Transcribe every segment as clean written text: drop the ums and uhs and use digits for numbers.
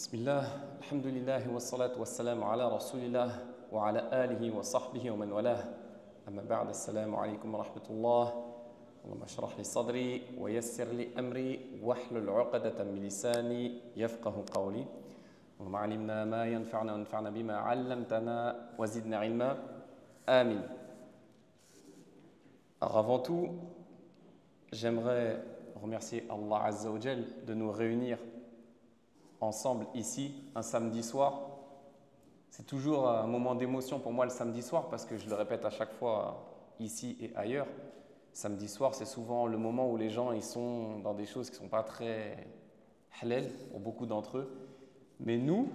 بسم الله الحمد لله والصلاة والسلام على رسول الله وعلى آله وصحبه ومن والاه أما بعد السلام عليكم ورحمة الله اللهم اشرح لي صدري ويسر لي أمري واحلل عقدة من لساني يفقه قولي اللهم علمنا ما ينفعنا وانفعنا بما علمتنا وزدنا علما آمين. Alors avant tout, j'aimerais remercier Allah Azza wa Jal de nous réunir ensemble ici un samedi soir. C'est toujours un moment d'émotion pour moi le samedi soir parce que je le répète à chaque fois ici et ailleurs. Samedi soir, c'est souvent le moment où les gens ils sont dans des choses qui ne sont pas très halal pour beaucoup d'entre eux. Mais nous,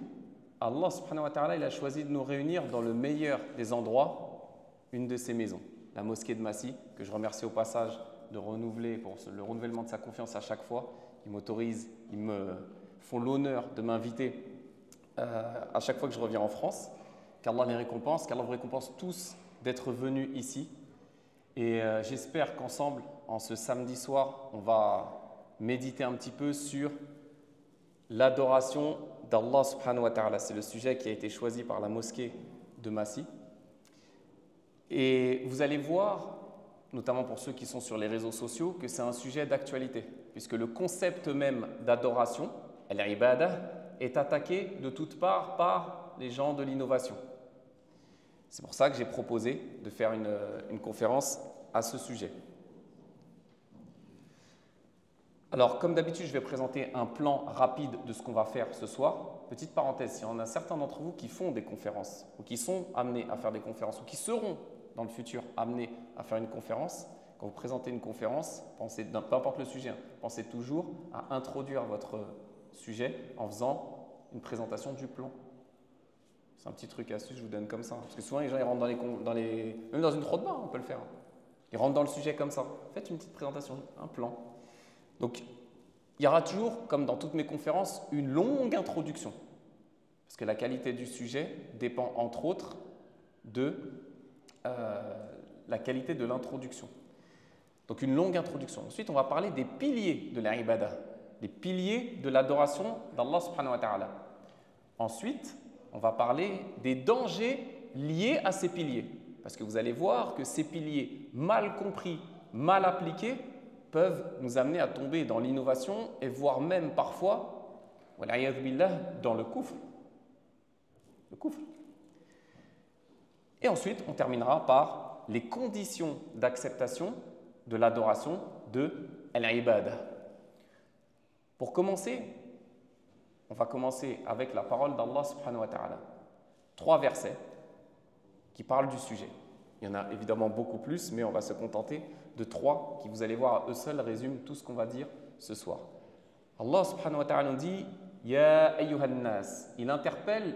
Allah subhanahu wa ta'ala, il a choisi de nous réunir dans le meilleur des endroits, une de ses maisons, la mosquée de Massy, que je remercie au passage de renouveler pour le renouvellement de sa confiance à chaque fois. Ils m'autorisent, ils me font l'honneur de m'inviter à chaque fois que je reviens en France. Qu'Allah les récompense, qu'Allah vous récompense tous d'être venus ici. Et j'espère qu'ensemble, en ce samedi soir, on va méditer un petit peu sur l'adoration d'Allah subhanahu wa ta'ala. C'est le sujet qui a été choisi par la mosquée de Massy. Et vous allez voir, notamment pour ceux qui sont sur les réseaux sociaux, que c'est un sujet d'actualité, puisque le concept même d'adoration, al-ibadah, est attaqué de toutes parts par les gens de l'innovation. C'est pour ça que j'ai proposé de faire une conférence à ce sujet. Alors, comme d'habitude, je vais présenter un plan rapide de ce qu'on va faire ce soir. Petite parenthèse, s'il y en a certains d'entre vous qui font des conférences, ou qui sont amenés à faire des conférences, ou qui seront dans le futur amenés à faire une conférence, quand vous présentez une conférence, pensez, peu importe le sujet, pensez toujours à introduire votre sujet en faisant une présentation du plan. C'est un petit truc astuce, je vous donne comme ça. Parce que souvent, les gens ils rentrent même dans une khutbah, on peut le faire. Ils rentrent dans le sujet comme ça. Faites une petite présentation, un plan. Donc, il y aura toujours, comme dans toutes mes conférences, une longue introduction. Parce que la qualité du sujet dépend, entre autres, de la qualité de l'introduction. Donc, une longue introduction. Ensuite, on va parler des piliers de l'ibadah, les piliers de l'adoration d'Allah subhanahu wa ta'ala. Ensuite, on va parler des dangers liés à ces piliers. Parce que vous allez voir que ces piliers mal compris, mal appliqués, peuvent nous amener à tomber dans l'innovation et voire même parfois, wal'iyadhu billah, dans le kufr. Le kufr. Et ensuite, on terminera par les conditions d'acceptation de l'adoration de al-ibadah. Pour commencer, on va commencer avec la parole d'Allah subhanahu wa ta'ala. 3 versets qui parlent du sujet. Il y en a évidemment beaucoup plus, mais on va se contenter de 3 qui, vous allez voir, à eux seuls résument tout ce qu'on va dire ce soir. Allah subhanahu wa ta'ala nous dit « Ya ayyuhan nas » Il interpelle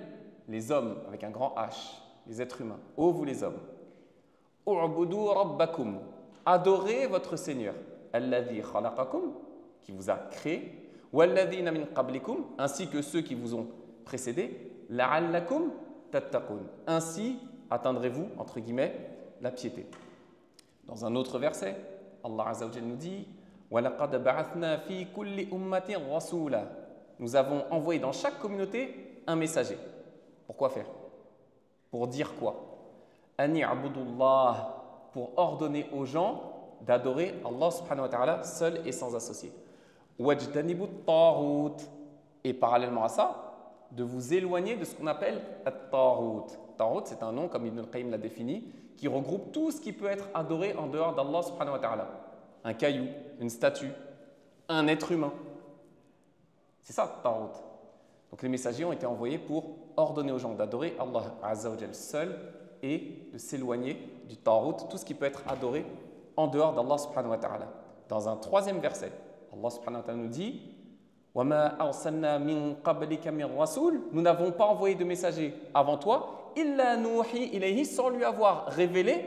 les hommes avec un grand H, les êtres humains. « Ô vous les hommes »« U'budu rabbakum » Adorez votre Seigneur. « Alladhi khalaqakum » qui vous a créé. « Walladhina min qablikum » ainsi que ceux qui vous ont précédés. « La'allakum tattaqun » ainsi atteindrez-vous, entre guillemets, la piété. Dans un autre verset, Allah Azza wa Jalla nous dit وَلَقَدْ بَعَثْنَا فِي كُلِّ أُمَّةٍ رَسُولًا Nous avons envoyé dans chaque communauté un messager. Pourquoi faire? Pour dire quoi? أَنِ اعْبُدُوا اللَّهِ Pour ordonner aux gens d'adorer Allah subhanahu wa ta'ala seul et sans associé. وَاجْتَنِبُوا الطَّاغُوتِ Et parallèlement à ça, de vous éloigner de ce qu'on appelle at-taghut. Taghut, c'est un nom, comme Ibn al-Qayyim l'a défini, qui regroupe tout ce qui peut être adoré en dehors d'Allah subhanahu wa ta'ala. Un caillou, une statue, un être humain. C'est ça, taghut. Donc les messagers ont été envoyés pour ordonner aux gens d'adorer Allah Azza wa Jal seul et de s'éloigner du taghut, tout ce qui peut être adoré en dehors d'Allah subhanahu wa ta'ala. Dans un 3e verset, Allah subhanahu wa ta'ala nous dit وَمَا أَرْسَلْنَا مِن قَبْلِكَ مِن رَسُولٍ Nous n'avons pas envoyé de messager avant toi, إِلَّا نُوحِي إِلَيْهِ sans lui avoir révélé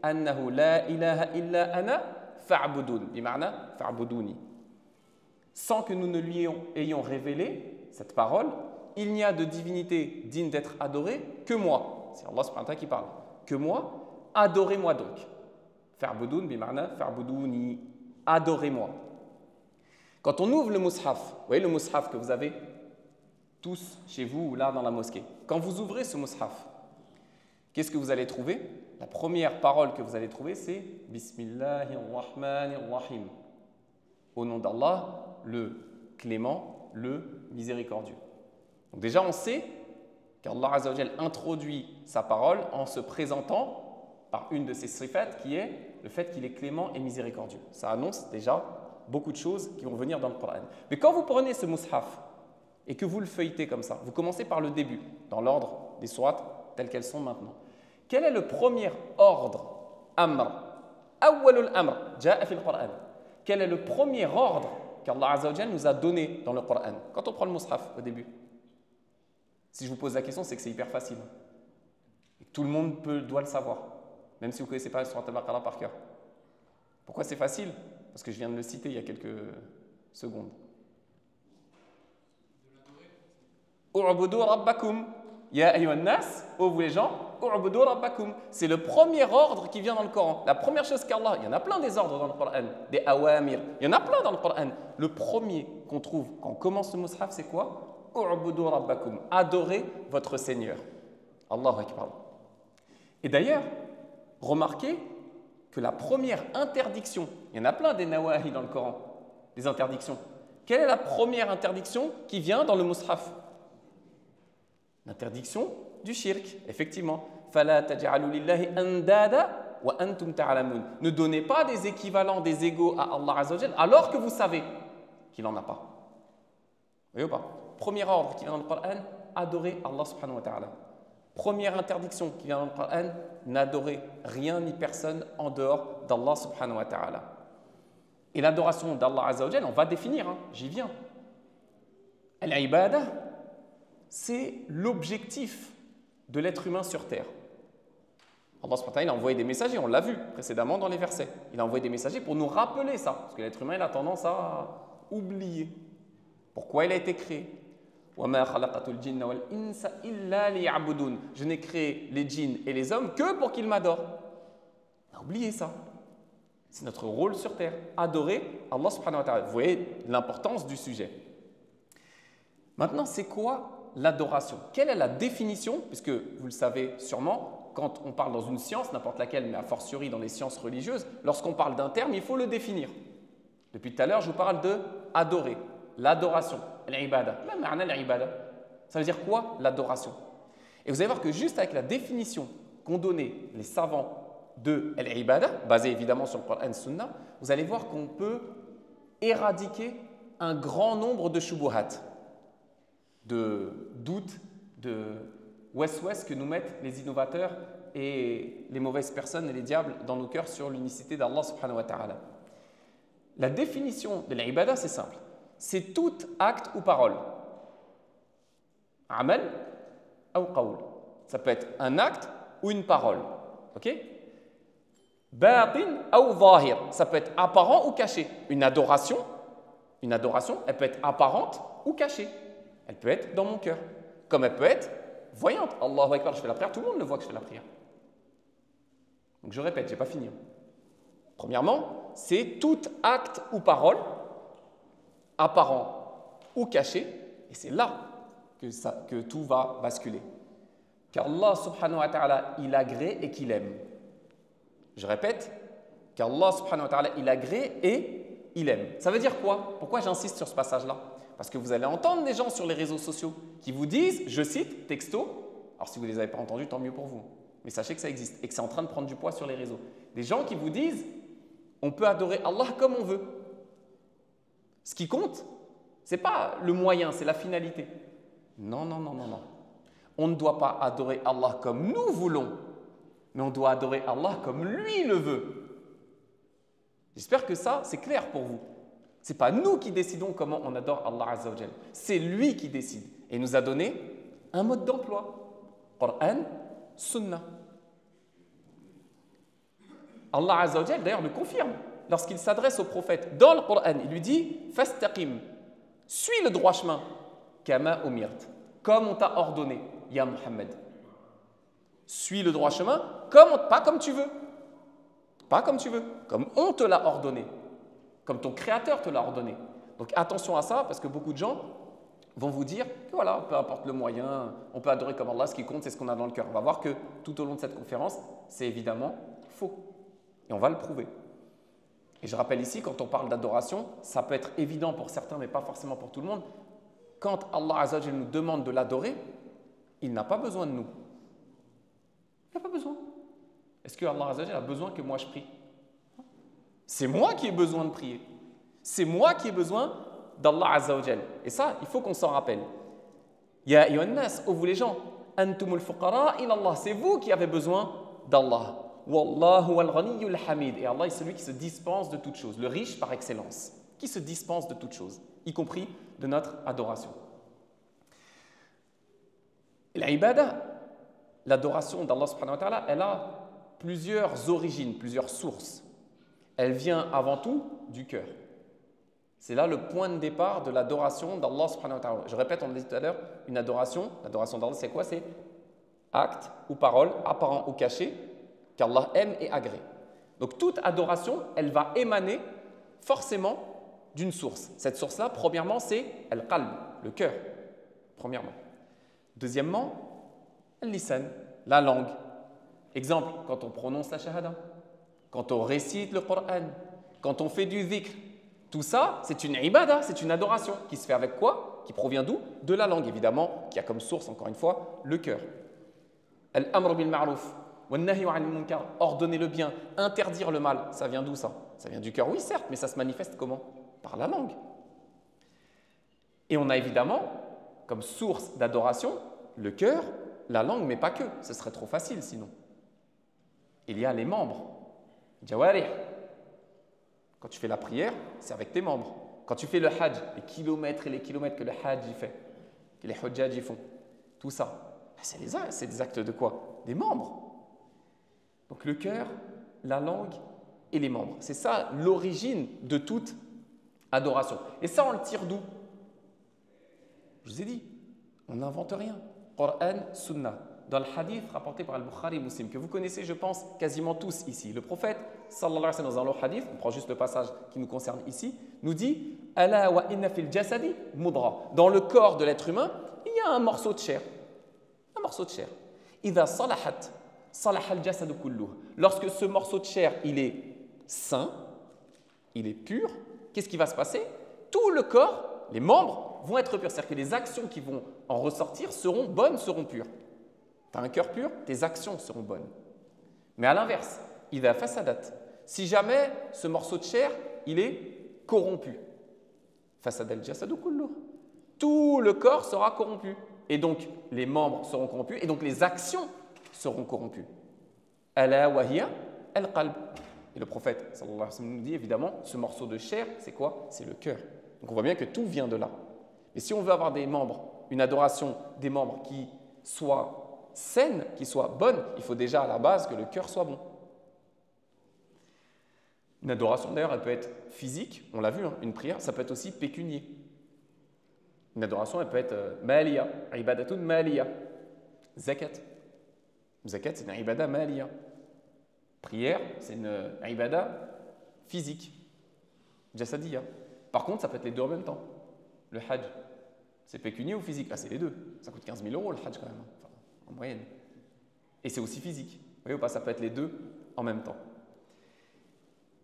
أَنَّهُ لَا إِلَهَ إِلَّا أَنَا فَاعْبُدُونِ بِمَعْنَى فَاعْبُدُونِ Sans que nous ne lui ayons révélé cette parole, il n'y a de divinité digne d'être adorée que moi. C'est Allah subhanahu wa ta'ala qui parle. Que moi, adorez-moi donc. فَاعْبُدُونِ بِمَعْنَى فَاعْبُدُونِ Adorez-moi. Quand on ouvre le mushaf, vous voyez le mushaf que vous avez tous chez vous ou là dans la mosquée. Quand vous ouvrez ce mushaf, qu'est-ce que vous allez trouver? La première parole que vous allez trouver, c'est Bismillahirrahmanirrahim. Au nom d'Allah, le clément, le miséricordieux. Donc déjà, on sait qu'Allah Azza wa Jal introduit sa parole en se présentant par une de ses sifat qui est le fait qu'il est clément et miséricordieux. Ça annonce déjà beaucoup de choses qui vont venir dans le Coran. Mais quand vous prenez ce mushaf et que vous le feuilletez comme ça, vous commencez par le début, dans l'ordre des sourates telles qu'elles sont maintenant. Quel est le premier ordre? Amr. Awwalul amr. Ja'a fil Qur'an. Quel est le premier ordre qu'Allah Azza wa Jal nous a donné dans le Coran? Quand on prend le mushaf au début. Si je vous pose la question, c'est que c'est hyper facile. Et que tout le monde doit le savoir, même si vous ne connaissez pas le Surat Al-Baqarah par cœur. Pourquoi c'est facile? Parce que je viens de le citer il y a quelques secondes. U'budu rabbakum. Ya ayyuhan nas, ô vous les gens, u'budu rabbakum. C'est le premier ordre qui vient dans le Coran. La première chose qu'Allah, il y en a plein des ordres dans le Coran, des awamir, il y en a plein dans le Coran. Le premier qu'on trouve quand on commence le mushaf, c'est quoi? U'budu rabbakum. Adorez votre Seigneur. Allahu Akbar. Et d'ailleurs, remarquez que la première interdiction, il y en a plein des nawahi dans le Coran, des interdictions. Quelle est la première interdiction qui vient dans le mushaf? L'interdiction du shirk, effectivement. فَلَا تَجْعَلُوا لِلَّهِ أَنْدَادًا وَأَنْتُمْ تَعْلَمُونَ. Ne donnez pas des équivalents, des égaux à Allah Azza wa Jal, alors que vous savez qu'il n'en a pas. Vous voyez ou pas? Premier ordre qui vient dans le Coran, adorer Allah subhanahu wa ta'ala. Première interdiction qui vient dans le Coran, n'adorez rien ni personne en dehors d'Allah subhanahu wa ta'ala. Et l'adoration d'Allah Azza wa Jal, on va définir, j'y viens. Al-ibada, c'est l'objectif de l'être humain sur terre. Allah subhanahu wa ta'ala a envoyé des messagers, on l'a vu précédemment dans les versets. Il a envoyé des messagers pour nous rappeler ça, parce que l'être humain il a tendance à oublier pourquoi il a été créé. Je n'ai créé les djinns et les hommes que pour qu'ils m'adorent. On a oublié ça. C'est notre rôle sur terre, adorer Allah subhanahu wa ta'ala. Vous voyez l'importance du sujet. Maintenant, c'est quoi l'adoration? Quelle est la définition? Puisque vous le savez sûrement, quand on parle dans une science, n'importe laquelle, mais a fortiori dans les sciences religieuses, lorsqu'on parle d'un terme, il faut le définir. Depuis tout à l'heure, je vous parle de adorer, l'adoration, l'ibada. Ça veut dire quoi l'adoration? Et vous allez voir que juste avec la définition qu'ont donnée les savants de l'ibada, basée évidemment sur le Coran et Sunna, vous allez voir qu'on peut éradiquer un grand nombre de shubuhat, de doutes, de west-west que nous mettent les innovateurs et les mauvaises personnes et les diables dans nos cœurs sur l'unicité d'Allah subhanahu wa ta'ala. La définition de l'ibada, c'est simple. C'est tout acte ou parole. Amal ou qawl. Ça peut être un acte ou une parole. Ok? Batin ou zahir. Ça peut être apparent ou caché. Une adoration, elle peut être apparente ou cachée. Elle peut être dans mon cœur. Comme elle peut être voyante. Allahu Akbar, je fais la prière, tout le monde le voit que je fais la prière. Donc je répète, je n'ai pas fini. Premièrement, c'est tout acte ou parole, apparent ou caché, et c'est là que tout va basculer. Qu'Allah subhanahu wa ta'ala, il agrée et qu'il aime. Je répète, qu'Allah subhanahu wa ta'ala, il agrée et il aime. Ça veut dire quoi? Pourquoi j'insiste sur ce passage-là? Parce que vous allez entendre des gens sur les réseaux sociaux qui vous disent, je cite, texto, alors si vous ne les avez pas entendus, tant mieux pour vous, mais sachez que ça existe et que c'est en train de prendre du poids sur les réseaux. Des gens qui vous disent, on peut adorer Allah comme on veut. Ce qui compte, ce n'est pas le moyen, c'est la finalité. Non, non, non, non, non. On ne doit pas adorer Allah comme nous voulons, mais on doit adorer Allah comme lui le veut. J'espère que ça, c'est clair pour vous. Ce n'est pas nous qui décidons comment on adore Allah Azza wa Jal. C'est lui qui décide. Et il nous a donné un mode d'emploi. Coran, Sunnah. Allah Azza wa Jal, d'ailleurs, le confirme. Lorsqu'il s'adresse au prophète dans le Coran, il lui dit « Fastaqim » suis le droit chemin. « Kama umirt » comme on t'a ordonné, ya Muhammad. Suis le droit chemin, pas comme tu veux. Pas comme tu veux, comme on te l'a ordonné. Comme ton créateur te l'a ordonné. Donc attention à ça, parce que beaucoup de gens vont vous dire que voilà, peu importe le moyen, on peut adorer comme Allah, ce qui compte, c'est ce qu'on a dans le cœur. On va voir que tout au long de cette conférence, c'est évidemment faux. Et on va le prouver. Et je rappelle ici, quand on parle d'adoration, ça peut être évident pour certains, mais pas forcément pour tout le monde. Quand Allah Azza wa Jalla nous demande de l'adorer, il n'a pas besoin de nous. Il n'a pas besoin. Est-ce que Allah Azza wa Jalla a besoin que moi je prie? C'est moi qui ai besoin de prier. C'est moi qui ai besoin d'Allah Azza wa Jalla. Et ça, il faut qu'on s'en rappelle. Ya ayyuhan nas, ô vous les gens, antumul fuqara ila Allah. C'est vous qui avez besoin d'Allah. Wallahu al-ghaniyyul hamid. Et Allah est celui qui se dispense de toutes choses, le riche par excellence, qui se dispense de toutes choses, y compris de notre adoration. L'ibada, l'adoration d'Allah subhanahu wa ta'ala, elle a plusieurs origines, plusieurs sources. Elle vient avant tout du cœur. C'est là le point de départ de l'adoration d'Allah subhanahu wa ta'ala. Je répète, on l'a dit tout à l'heure, une adoration, l'adoration d'Allah, c'est quoi? C'est acte ou parole, apparent ou caché, qu'Allah aime et agrée. Donc toute adoration, elle va émaner forcément d'une source. Cette source-là, premièrement, c'est al-qalb, le cœur, premièrement. Deuxièmement, al-lisan, la langue. Exemple, quand on prononce la shahada, quand on récite le Coran, quand on fait du dhikr, tout ça, c'est une ibada, c'est une adoration qui se fait avec quoi? Qui provient d'où? De la langue, évidemment, qui a comme source, encore une fois, le cœur. Al-amr bil ma'ruf, wa-nahy 'anil munkar, ordonner le bien, interdire le mal, ça vient d'où ça? Ça vient du cœur, oui, certes, mais ça se manifeste comment? Par la langue. Et on a évidemment, comme source d'adoration, le cœur, la langue, mais pas que, ce serait trop facile sinon. Il y a les membres, jawarih. Quand tu fais la prière, c'est avec tes membres. Quand tu fais le hajj, les kilomètres et les kilomètres que le hajj y fait, que les hujjaj y font, tout ça, c'est des actes de quoi? Des membres. Donc le cœur, la langue et les membres. C'est ça l'origine de toute adoration. Et ça, on le tire d'où? Je vous ai dit, on n'invente rien. Coran, Sunnah. Dans le hadith rapporté par Al-Bukhari Muslim, que vous connaissez, je pense, quasiment tous ici. Le prophète, sallallahu alayhi wa sallam, dans un autre hadith, on prend juste le passage qui nous concerne ici, nous dit « Ala wa inna fil jasadi mudra » Dans le corps de l'être humain, il y a un morceau de chair. Un morceau de chair. « Idha salahat, salaha al-jasadu kulluh » Lorsque ce morceau de chair, il est sain, il est pur, qu'est-ce qui va se passer? Tout le corps, les membres, vont être purs. C'est-à-dire que les actions qui vont en ressortir seront bonnes, seront pures. Tu as un cœur pur, tes actions seront bonnes. Mais à l'inverse, idha fasadat, si jamais ce morceau de chair, il est corrompu, fasad al-jasadu kulluh, tout le corps sera corrompu. Et donc, les membres seront corrompus, et donc les actions seront corrompues. Ala wa hiya al-qalb. Et le prophète, sallallahu alayhi wa sallam, nous dit évidemment, ce morceau de chair, c'est quoi? C'est le cœur. Donc on voit bien que tout vient de là. Et si on veut avoir des membres, une adoration des membres qui soit saine, qui soit bonne, il faut déjà à la base que le cœur soit bon. Une adoration d'ailleurs, elle peut être physique, on l'a vu, hein, une prière, ça peut être aussi pécunier. Une adoration, elle peut être maliya, ibadatun maliya. Zakat. Zakat, c'est une ibada maliya. Prière, c'est une ibada physique. Jasadiya. Par contre, ça peut être les deux en même temps. Le hajj, c'est pécunier ou physique? Ah, c'est les deux. Ça coûte 15 000 € le hajj quand même, enfin, en moyenne. Et c'est aussi physique. Vous voyez ou pas? Ça peut être les deux en même temps.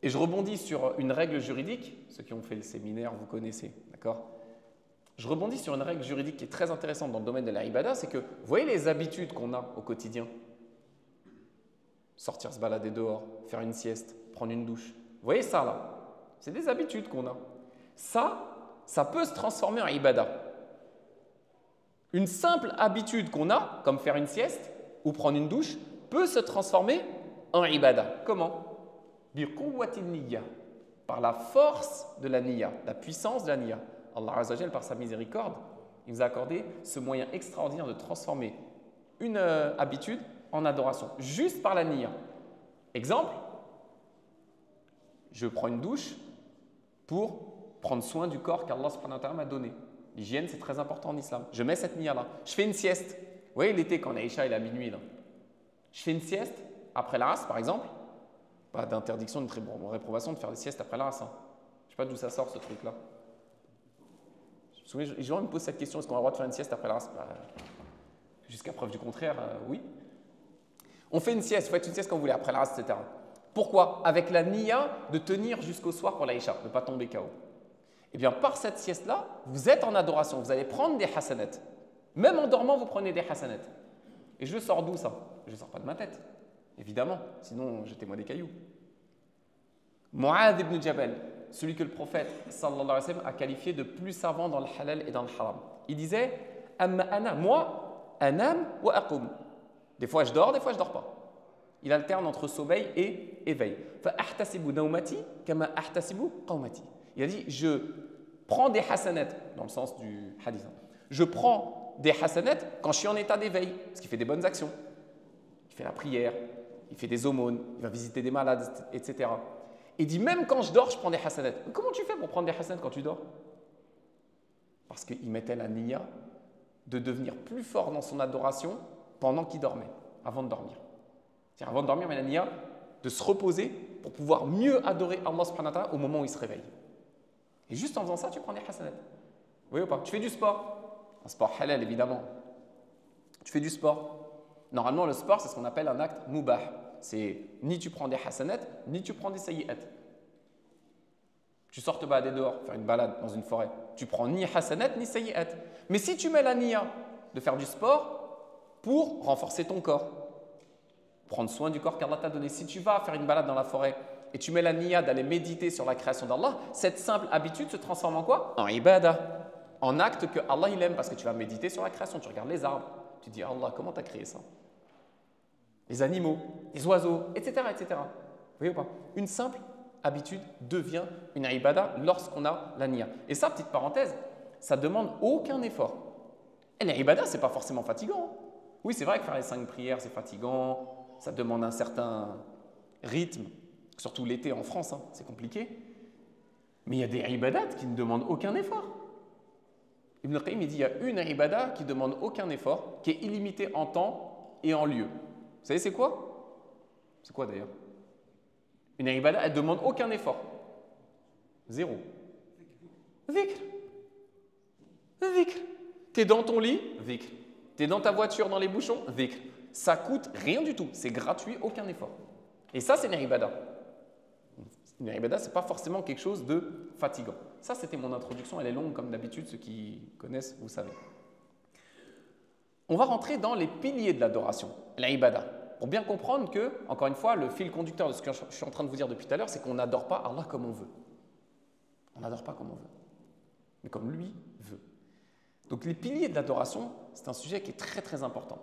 Et je rebondis sur une règle juridique. Ceux qui ont fait le séminaire, vous connaissez, d'accord? Je rebondis sur une règle juridique qui est très intéressante dans le domaine de la ibada, c'est que, vous voyez les habitudes qu'on a au quotidien? Sortir se balader dehors, faire une sieste, prendre une douche. Vous voyez ça là? C'est des habitudes qu'on a. Ça peut se transformer en ibada. Une simple habitude qu'on a, comme faire une sieste ou prendre une douche, peut se transformer en ibada. Comment? Bi quwwatin niyya, par la force de la niyya, la puissance de la niyya. Allah Azza wa Jalla, par sa miséricorde, il nous a accordé ce moyen extraordinaire de transformer une habitude en adoration, juste par la niyya. Exemple, je prends une douche pour prendre soin du corps qu'Allah subhanahu wa ta'ala m'a donné. L'hygiène, c'est très important en islam. Je mets cette niyya là. Je fais une sieste. Vous voyez l'été quand Aïcha est à minuit là. Je fais une sieste après l'Asr par exemple. Pas d'interdiction, de réprobation de faire des siestes après l'Asr. Hein. Je ne sais pas d'où ça sort ce truc là. Je me souviens, les gens me posent cette question, est-ce qu'on a le droit de faire une sieste après l'Asr? Jusqu'à preuve du contraire, oui. On fait une sieste, vous faites une sieste quand vous voulez, après l'Asr, etc. Pourquoi? Avec la niya de tenir jusqu'au soir pour l'Aïcha, de ne pas tomber KO. Eh bien, par cette sieste-là, vous êtes en adoration, vous allez prendre des hasanats. Même en dormant, vous prenez des hasanats. Et je sors d'où ça? Je ne sors pas de ma tête, évidemment, sinon jetez-moi des cailloux. Mu'adh ibn Jabal, celui que le prophète sallallahu alayhi wa sallam a qualifié de plus savant dans le halal et dans le haram. Il disait « Amma ana, moi, anam wa aqum ». Des fois je dors, des fois je ne dors pas. Il alterne entre sommeil et éveil. « Fa'ahtasibu nawmati kama ahtasibu qawmati ». Il a dit « Je prends des hasanat », dans le sens du hadith. Je prends des hasanat quand je suis en état d'éveil, parce qu'il fait des bonnes actions. Il fait la prière, il fait des aumônes, il va visiter des malades, etc. Il dit même quand je dors, je prends des hasanat. Comment tu fais pour prendre des hasanat quand tu dors? Parce qu'il mettait la niya de devenir plus fort dans son adoration pendant qu'il dormait, avant de dormir. C'est-à-dire avant de dormir, mais la niya de se reposer pour pouvoir mieux adorer Allah subhanahu wa ta'ala au moment où il se réveille. Et juste en faisant ça, tu prends des hasanat. Vous voyez ou pas? Tu fais du sport, un sport halal évidemment. Tu fais du sport. Normalement, le sport, c'est ce qu'on appelle un acte mubah. C'est ni tu prends des hasanat, ni tu prends des sayyi'at. Tu sors te balader dehors, faire une balade dans une forêt. Tu prends ni hasanat, ni sayyi'at. Mais si tu mets la niya de faire du sport pour renforcer ton corps, prendre soin du corps qu'Allah t'a donné. Si tu vas faire une balade dans la forêt et tu mets la niya d'aller méditer sur la création d'Allah, cette simple habitude se transforme en quoi? En ibadah, en acte que Allah il aime parce que tu vas méditer sur la création. Tu regardes les arbres, tu dis Allah, comment tu as créé ça? Les animaux, les oiseaux, etc., etc. Vous voyez ou pas? Une simple habitude devient une ibadah lorsqu'on a la niya. Et ça, petite parenthèse, ça ne demande aucun effort. Et l'ibadah, ce n'est pas forcément fatigant. Oui, c'est vrai que faire les 5 prières, c'est fatigant, ça demande un certain rythme, surtout l'été en France, hein, c'est compliqué. Mais il y a des ibadats qui ne demandent aucun effort. Ibn al-Qayyim, il dit il y a une ibadah qui ne demande aucun effort, qui est illimitée en temps et en lieu. Vous savez, c'est quoi? C'est quoi d'ailleurs? Une ibadah, elle ne demande aucun effort. Zéro. Dhikr. Dhikr. Tu es dans ton lit, dhikr. Tu es dans ta voiture, dans les bouchons, dhikr. Ça coûte rien du tout. C'est gratuit, aucun effort. Et ça, c'est une ibadah. Une ibadah, ce n'est pas forcément quelque chose de fatigant. Ça, c'était mon introduction. Elle est longue, comme d'habitude. Ceux qui connaissent, vous savez. On va rentrer dans les piliers de l'adoration, l'ibadah. Pour bien comprendre que, encore une fois, le fil conducteur de ce que je suis en train de vous dire depuis tout à l'heure, c'est qu'on n'adore pas Allah comme on veut. On n'adore pas comme on veut, mais comme lui veut. Donc les piliers de l'adoration, c'est un sujet qui est très très important.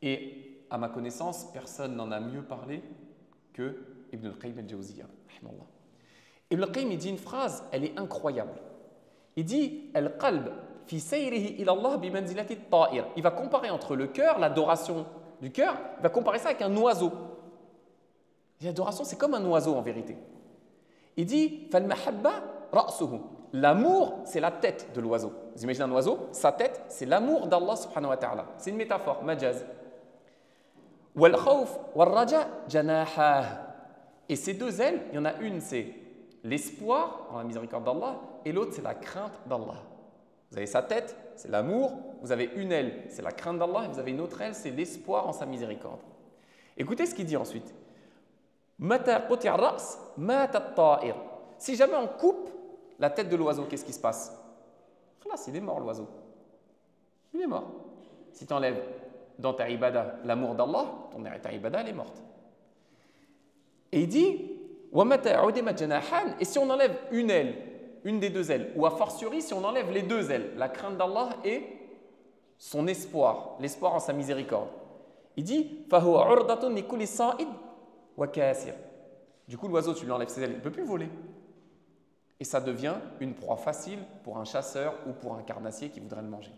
Et à ma connaissance, personne n'en a mieux parlé que Ibn al-Qayyim al-Jawziyya. Ibn al-Qayyim, il dit une phrase, elle est incroyable. Il dit « Al-qalb fi sayrihi ila Allah bi manzilati at-ta'ir ». Il va comparer entre le cœur, l'adoration du cœur, il va comparer ça avec un oiseau. L'adoration, c'est comme un oiseau en vérité. Il dit « Fal-mahabba ra'suhu ». L'amour, c'est la tête de l'oiseau. Vous imaginez un oiseau, sa tête, c'est l'amour d'Allah subhanahu wa ta'ala. C'est une métaphore, majaz. Wal khawf wal raja janahah. Et ces deux ailes, il y en a une, c'est l'espoir en la miséricorde d'Allah, et l'autre, c'est la crainte d'Allah. Vous avez sa tête, c'est l'amour. Vous avez une aile, c'est la crainte d'Allah. Et vous avez une autre aile, c'est l'espoir en sa miséricorde. Écoutez ce qu'il dit ensuite. Mata quti'a ar-ra's, mata at-ta'ir. Si jamais on coupe la tête de l'oiseau, qu'est-ce qui se passe? Khalas, il est mort l'oiseau. Il est mort. Si tu enlèves dans ta ibada l'amour d'Allah, ta ibada elle est morte. Et il dit et si on enlève une aile, une des deux ailes, ou a fortiori si on enlève les deux ailes, la crainte d'Allah et son espoir, l'espoir en sa miséricorde. Il dit du coup l'oiseau, tu lui enlèves ses ailes, il ne peut plus voler. Et ça devient une proie facile pour un chasseur ou pour un carnassier qui voudrait le manger.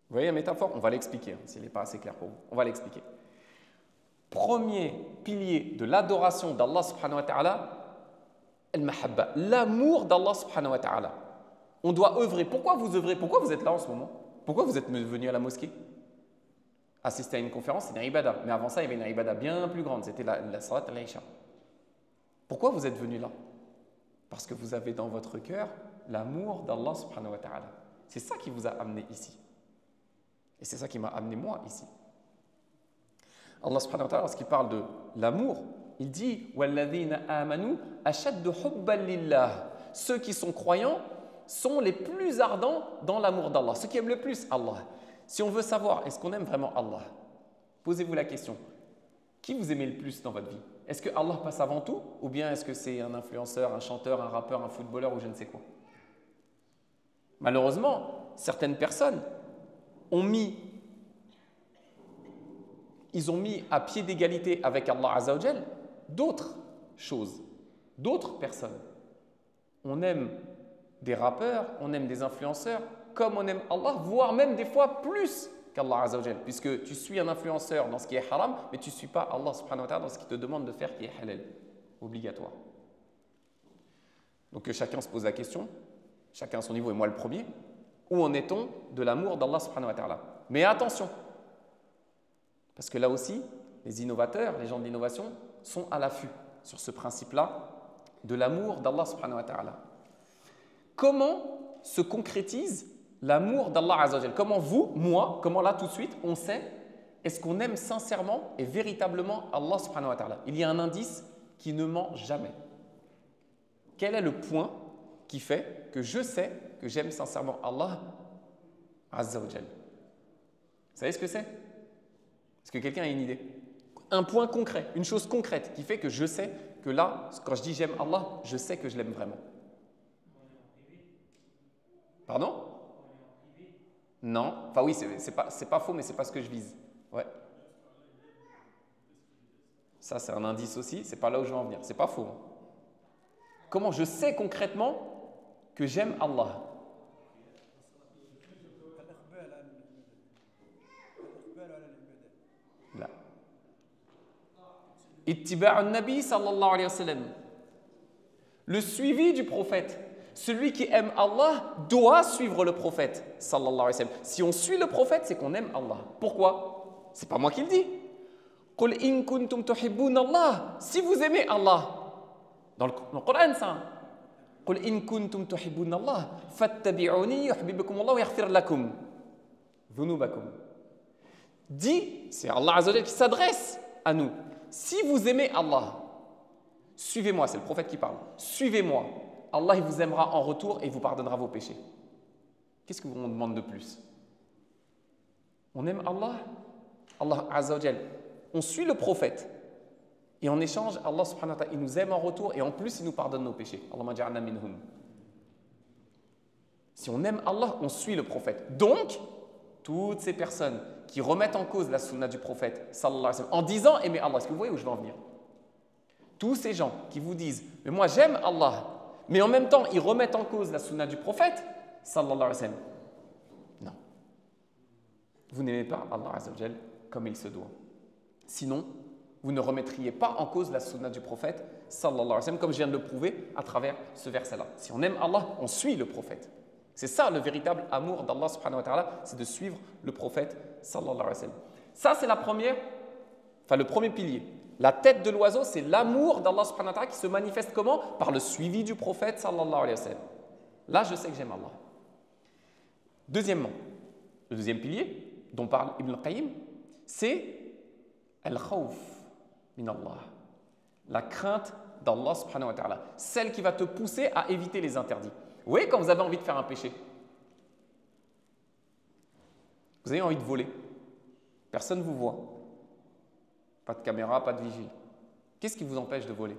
Vous voyez la métaphore? On va l'expliquer, hein, s'il n'est pas assez clair pour vous. On va l'expliquer. Premier pilier de l'adoration d'Allah subhanahu wa ta'ala, al-mahabba, l'amour d'Allah subhanahu wa ta'ala. On doit œuvrer. Pourquoi vous œuvrez? Pourquoi vous êtes là en ce moment? Pourquoi vous êtes venu à la mosquée? Assister à une conférence, c'est une ibada. Mais avant ça, il y avait une ibada bien plus grande. C'était la salat al-Isha. Pourquoi vous êtes venu là? Parce que vous avez dans votre cœur l'amour d'Allah subhanahu wa ta'ala. C'est ça qui vous a amené ici. Et c'est ça qui m'a amené moi ici. Allah subhanahu wa ta'ala, lorsqu'il parle de l'amour, il dit « Walladhina amanu ashaddu hubban lillah » Ceux qui sont croyants sont les plus ardents dans l'amour d'Allah. Ceux qui aiment le plus Allah. Si on veut savoir, est-ce qu'on aime vraiment Allah? Posez-vous la question. Qui vous aimez le plus dans votre vie? Est-ce que Allah passe avant tout? Ou bien est-ce que c'est un influenceur, un chanteur, un rappeur, un footballeur ou je ne sais quoi? Malheureusement, certaines personnes ont mis à pied d'égalité avec Allah Azza wa Jal d'autres choses, d'autres personnes. On aime des rappeurs, on aime des influenceurs, comme on aime Allah, voire même des fois plus qu'Allah Azza wa Jal, puisque tu suis un influenceur dans ce qui est haram, mais tu ne suis pas Allah subhanahu wa ta'ala dans ce qui te demande de faire qui est halal, obligatoire. Donc que chacun se pose la question, chacun à son niveau et moi le premier, où en est-on de l'amour d'Allah subhanahu wa ta'ala? Mais attention, parce que là aussi, les innovateurs, les gens de l'innovation sont à l'affût sur ce principe-là de l'amour d'Allah subhanahu wa ta'ala. Comment se concrétise l'amour d'Allah Azza wa Jal? Comment vous, moi, comment là tout de suite, on sait est-ce qu'on aime sincèrement et véritablement Allah subhanahu wa ta'ala? Il y a un indice qui ne ment jamais. Quel est le point qui fait que je sais que j'aime sincèrement Allah Azza wa Jal? Vous savez ce que c'est? Est-ce que quelqu'un a une idée? Un point concret, une chose concrète qui fait que je sais que là, quand je dis j'aime Allah, je sais que je l'aime vraiment. Pardon? Non. Enfin oui, c'est pas faux, mais c'est pas ce que je vise. Ouais. Ça, c'est un indice aussi. C'est pas là où je veux en venir. C'est pas faux. Comment je sais concrètement que j'aime Allah? Là. Ittiba'un Nabi sallallahu alayhi wa sallam. Le suivi du prophète. Celui qui aime Allah doit suivre le prophète sallallahu alayhi wa sallam. Si on suit le prophète, c'est qu'on aime Allah. Pourquoi? C'est pas moi qui le dis. Qul in kuntum tuhibbuna Allah. Si vous aimez Allah, dans le Coran, ça. Qul in kuntum tuhibbuna Allah, fattabi'uni yuhibbukum Allah wa yaghfir lakum dhunubakum. Dit, c'est Allah Azza wa Jalla qui s'adresse à nous. Si vous aimez Allah, suivez-moi, c'est le prophète qui parle. Suivez-moi. Allah il vous aimera en retour et il vous pardonnera vos péchés. Qu'est-ce qu'on demande de plus? On aime Allah, Allah Azza wa Jal. On suit le prophète et en échange, Allah subhanahu wa ta'ala, il nous aime en retour et en plus il nous pardonne nos péchés. Allahumma ja'alna minhum. Si on aime Allah, on suit le prophète. Donc, toutes ces personnes qui remettent en cause la sunna du prophète sallallahu alayhi wa sallam en disant aimer Allah, est-ce que vous voyez où je veux en venir? Tous ces gens qui vous disent mais moi j'aime Allah, mais en même temps, ils remettent en cause la sunna du prophète, sallallahu alayhi wa sallam. Non. Vous n'aimez pas Allah Azza wa Jal comme il se doit. Sinon, vous ne remettriez pas en cause la sunna du prophète, sallallahu alayhi wa sallam, comme je viens de le prouver à travers ce verset-là. Si on aime Allah, on suit le prophète. C'est ça le véritable amour d'Allah subhanahu wa ta'ala, c'est de suivre le prophète, sallallahu alayhi wa sallam. Ça, c'est le premier pilier. La tête de l'oiseau, c'est l'amour d'Allah subhanahu wa ta'ala qui se manifeste comment? Par le suivi du prophète sallallahu alayhi wa sallam. Là, je sais que j'aime Allah. Deuxièmement, le deuxième pilier dont parle Ibn al-Qayyim, c'est al-khawf min Allah. La crainte d'Allah subhanahu wa ta'ala. Celle qui va te pousser à éviter les interdits. Vous voyez quand vous avez envie de faire un péché? Vous avez envie de voler. Personne ne vous voit. Pas de caméra, pas de vigile. Qu'est-ce qui vous empêche de voler?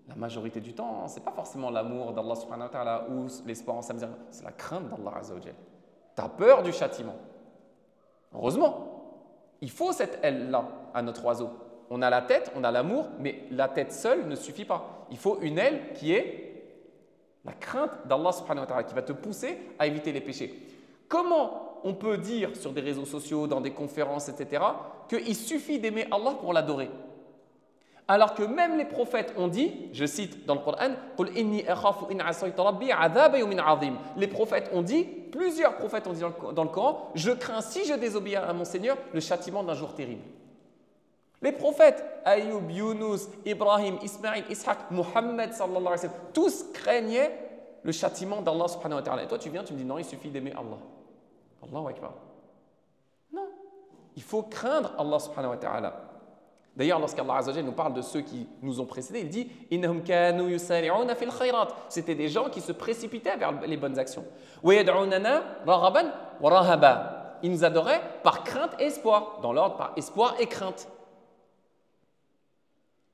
La majorité du temps, ce n'est pas forcément l'amour d'Allah subhanahu wa ta'ala ou l'espoir en sa misère. C'est la crainte d'Allah Azza wa Jal. Tu as peur du châtiment. Heureusement, il faut cette aile-là à notre oiseau. On a la tête, on a l'amour, mais la tête seule ne suffit pas. Il faut une aile qui est la crainte d'Allah subhanahu wa ta'ala qui va te pousser à éviter les péchés. Comment on peut dire sur des réseaux sociaux, dans des conférences, etc., qu'il suffit d'aimer Allah pour l'adorer? Alors que même les prophètes ont dit, je cite dans le Coran, les prophètes ont dit, plusieurs prophètes ont dit dans le Coran, je crains si je désobéis à mon Seigneur le châtiment d'un jour terrible. Les prophètes, Ayyub, Yunus, Ibrahim, Ismaïl, Ishaq, Muhammad, sallallahu alayhi wa sallam, tous craignaient le châtiment d'Allah subhanahu wa ta'ala. Et toi, tu viens, tu me dis non, il suffit d'aimer Allah. Allahu Akbar. Non. Il faut craindre Allah subhanahu wa ta'ala. D'ailleurs, lorsqu'Allah Azza wa Jalla nous parle de ceux qui nous ont précédés, il dit innahum kanu yusari'una fil khayrat. C'était des gens qui se précipitaient vers les bonnes actions. Wa yad'unana raghaban wa rahaba. Ils nous adoraient par crainte et espoir. Dans l'ordre, par espoir et crainte.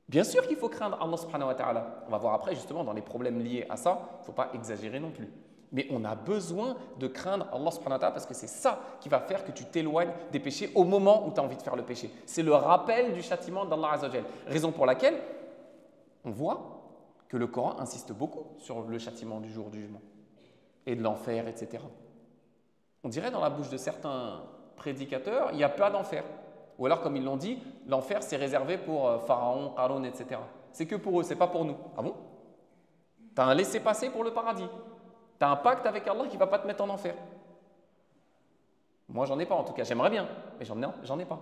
Bien sûr qu'il faut craindre Allah subhanahu wa ta'ala. On va voir après justement dans les problèmes liés à ça, il ne faut pas exagérer non plus. Mais on a besoin de craindre Allah subhanahu wa ta'ala parce que c'est ça qui va faire que tu t'éloignes des péchés au moment où tu as envie de faire le péché. C'est le rappel du châtiment d'Allah Azza wa Jalla. Raison pour laquelle on voit que le Coran insiste beaucoup sur le châtiment du jour du jugement et de l'enfer, etc. On dirait dans la bouche de certains prédicateurs, il n'y a pas d'enfer. Ou alors, comme ils l'ont dit, l'enfer, c'est réservé pour Pharaon, Qarun, etc. C'est que pour eux, ce n'est pas pour nous. Ah bon? Tu as un laissez-passer pour le paradis. Tu as un pacte avec Allah qui ne va pas te mettre en enfer. Moi, j'en ai pas en tout cas. J'aimerais bien, mais j'en ai pas.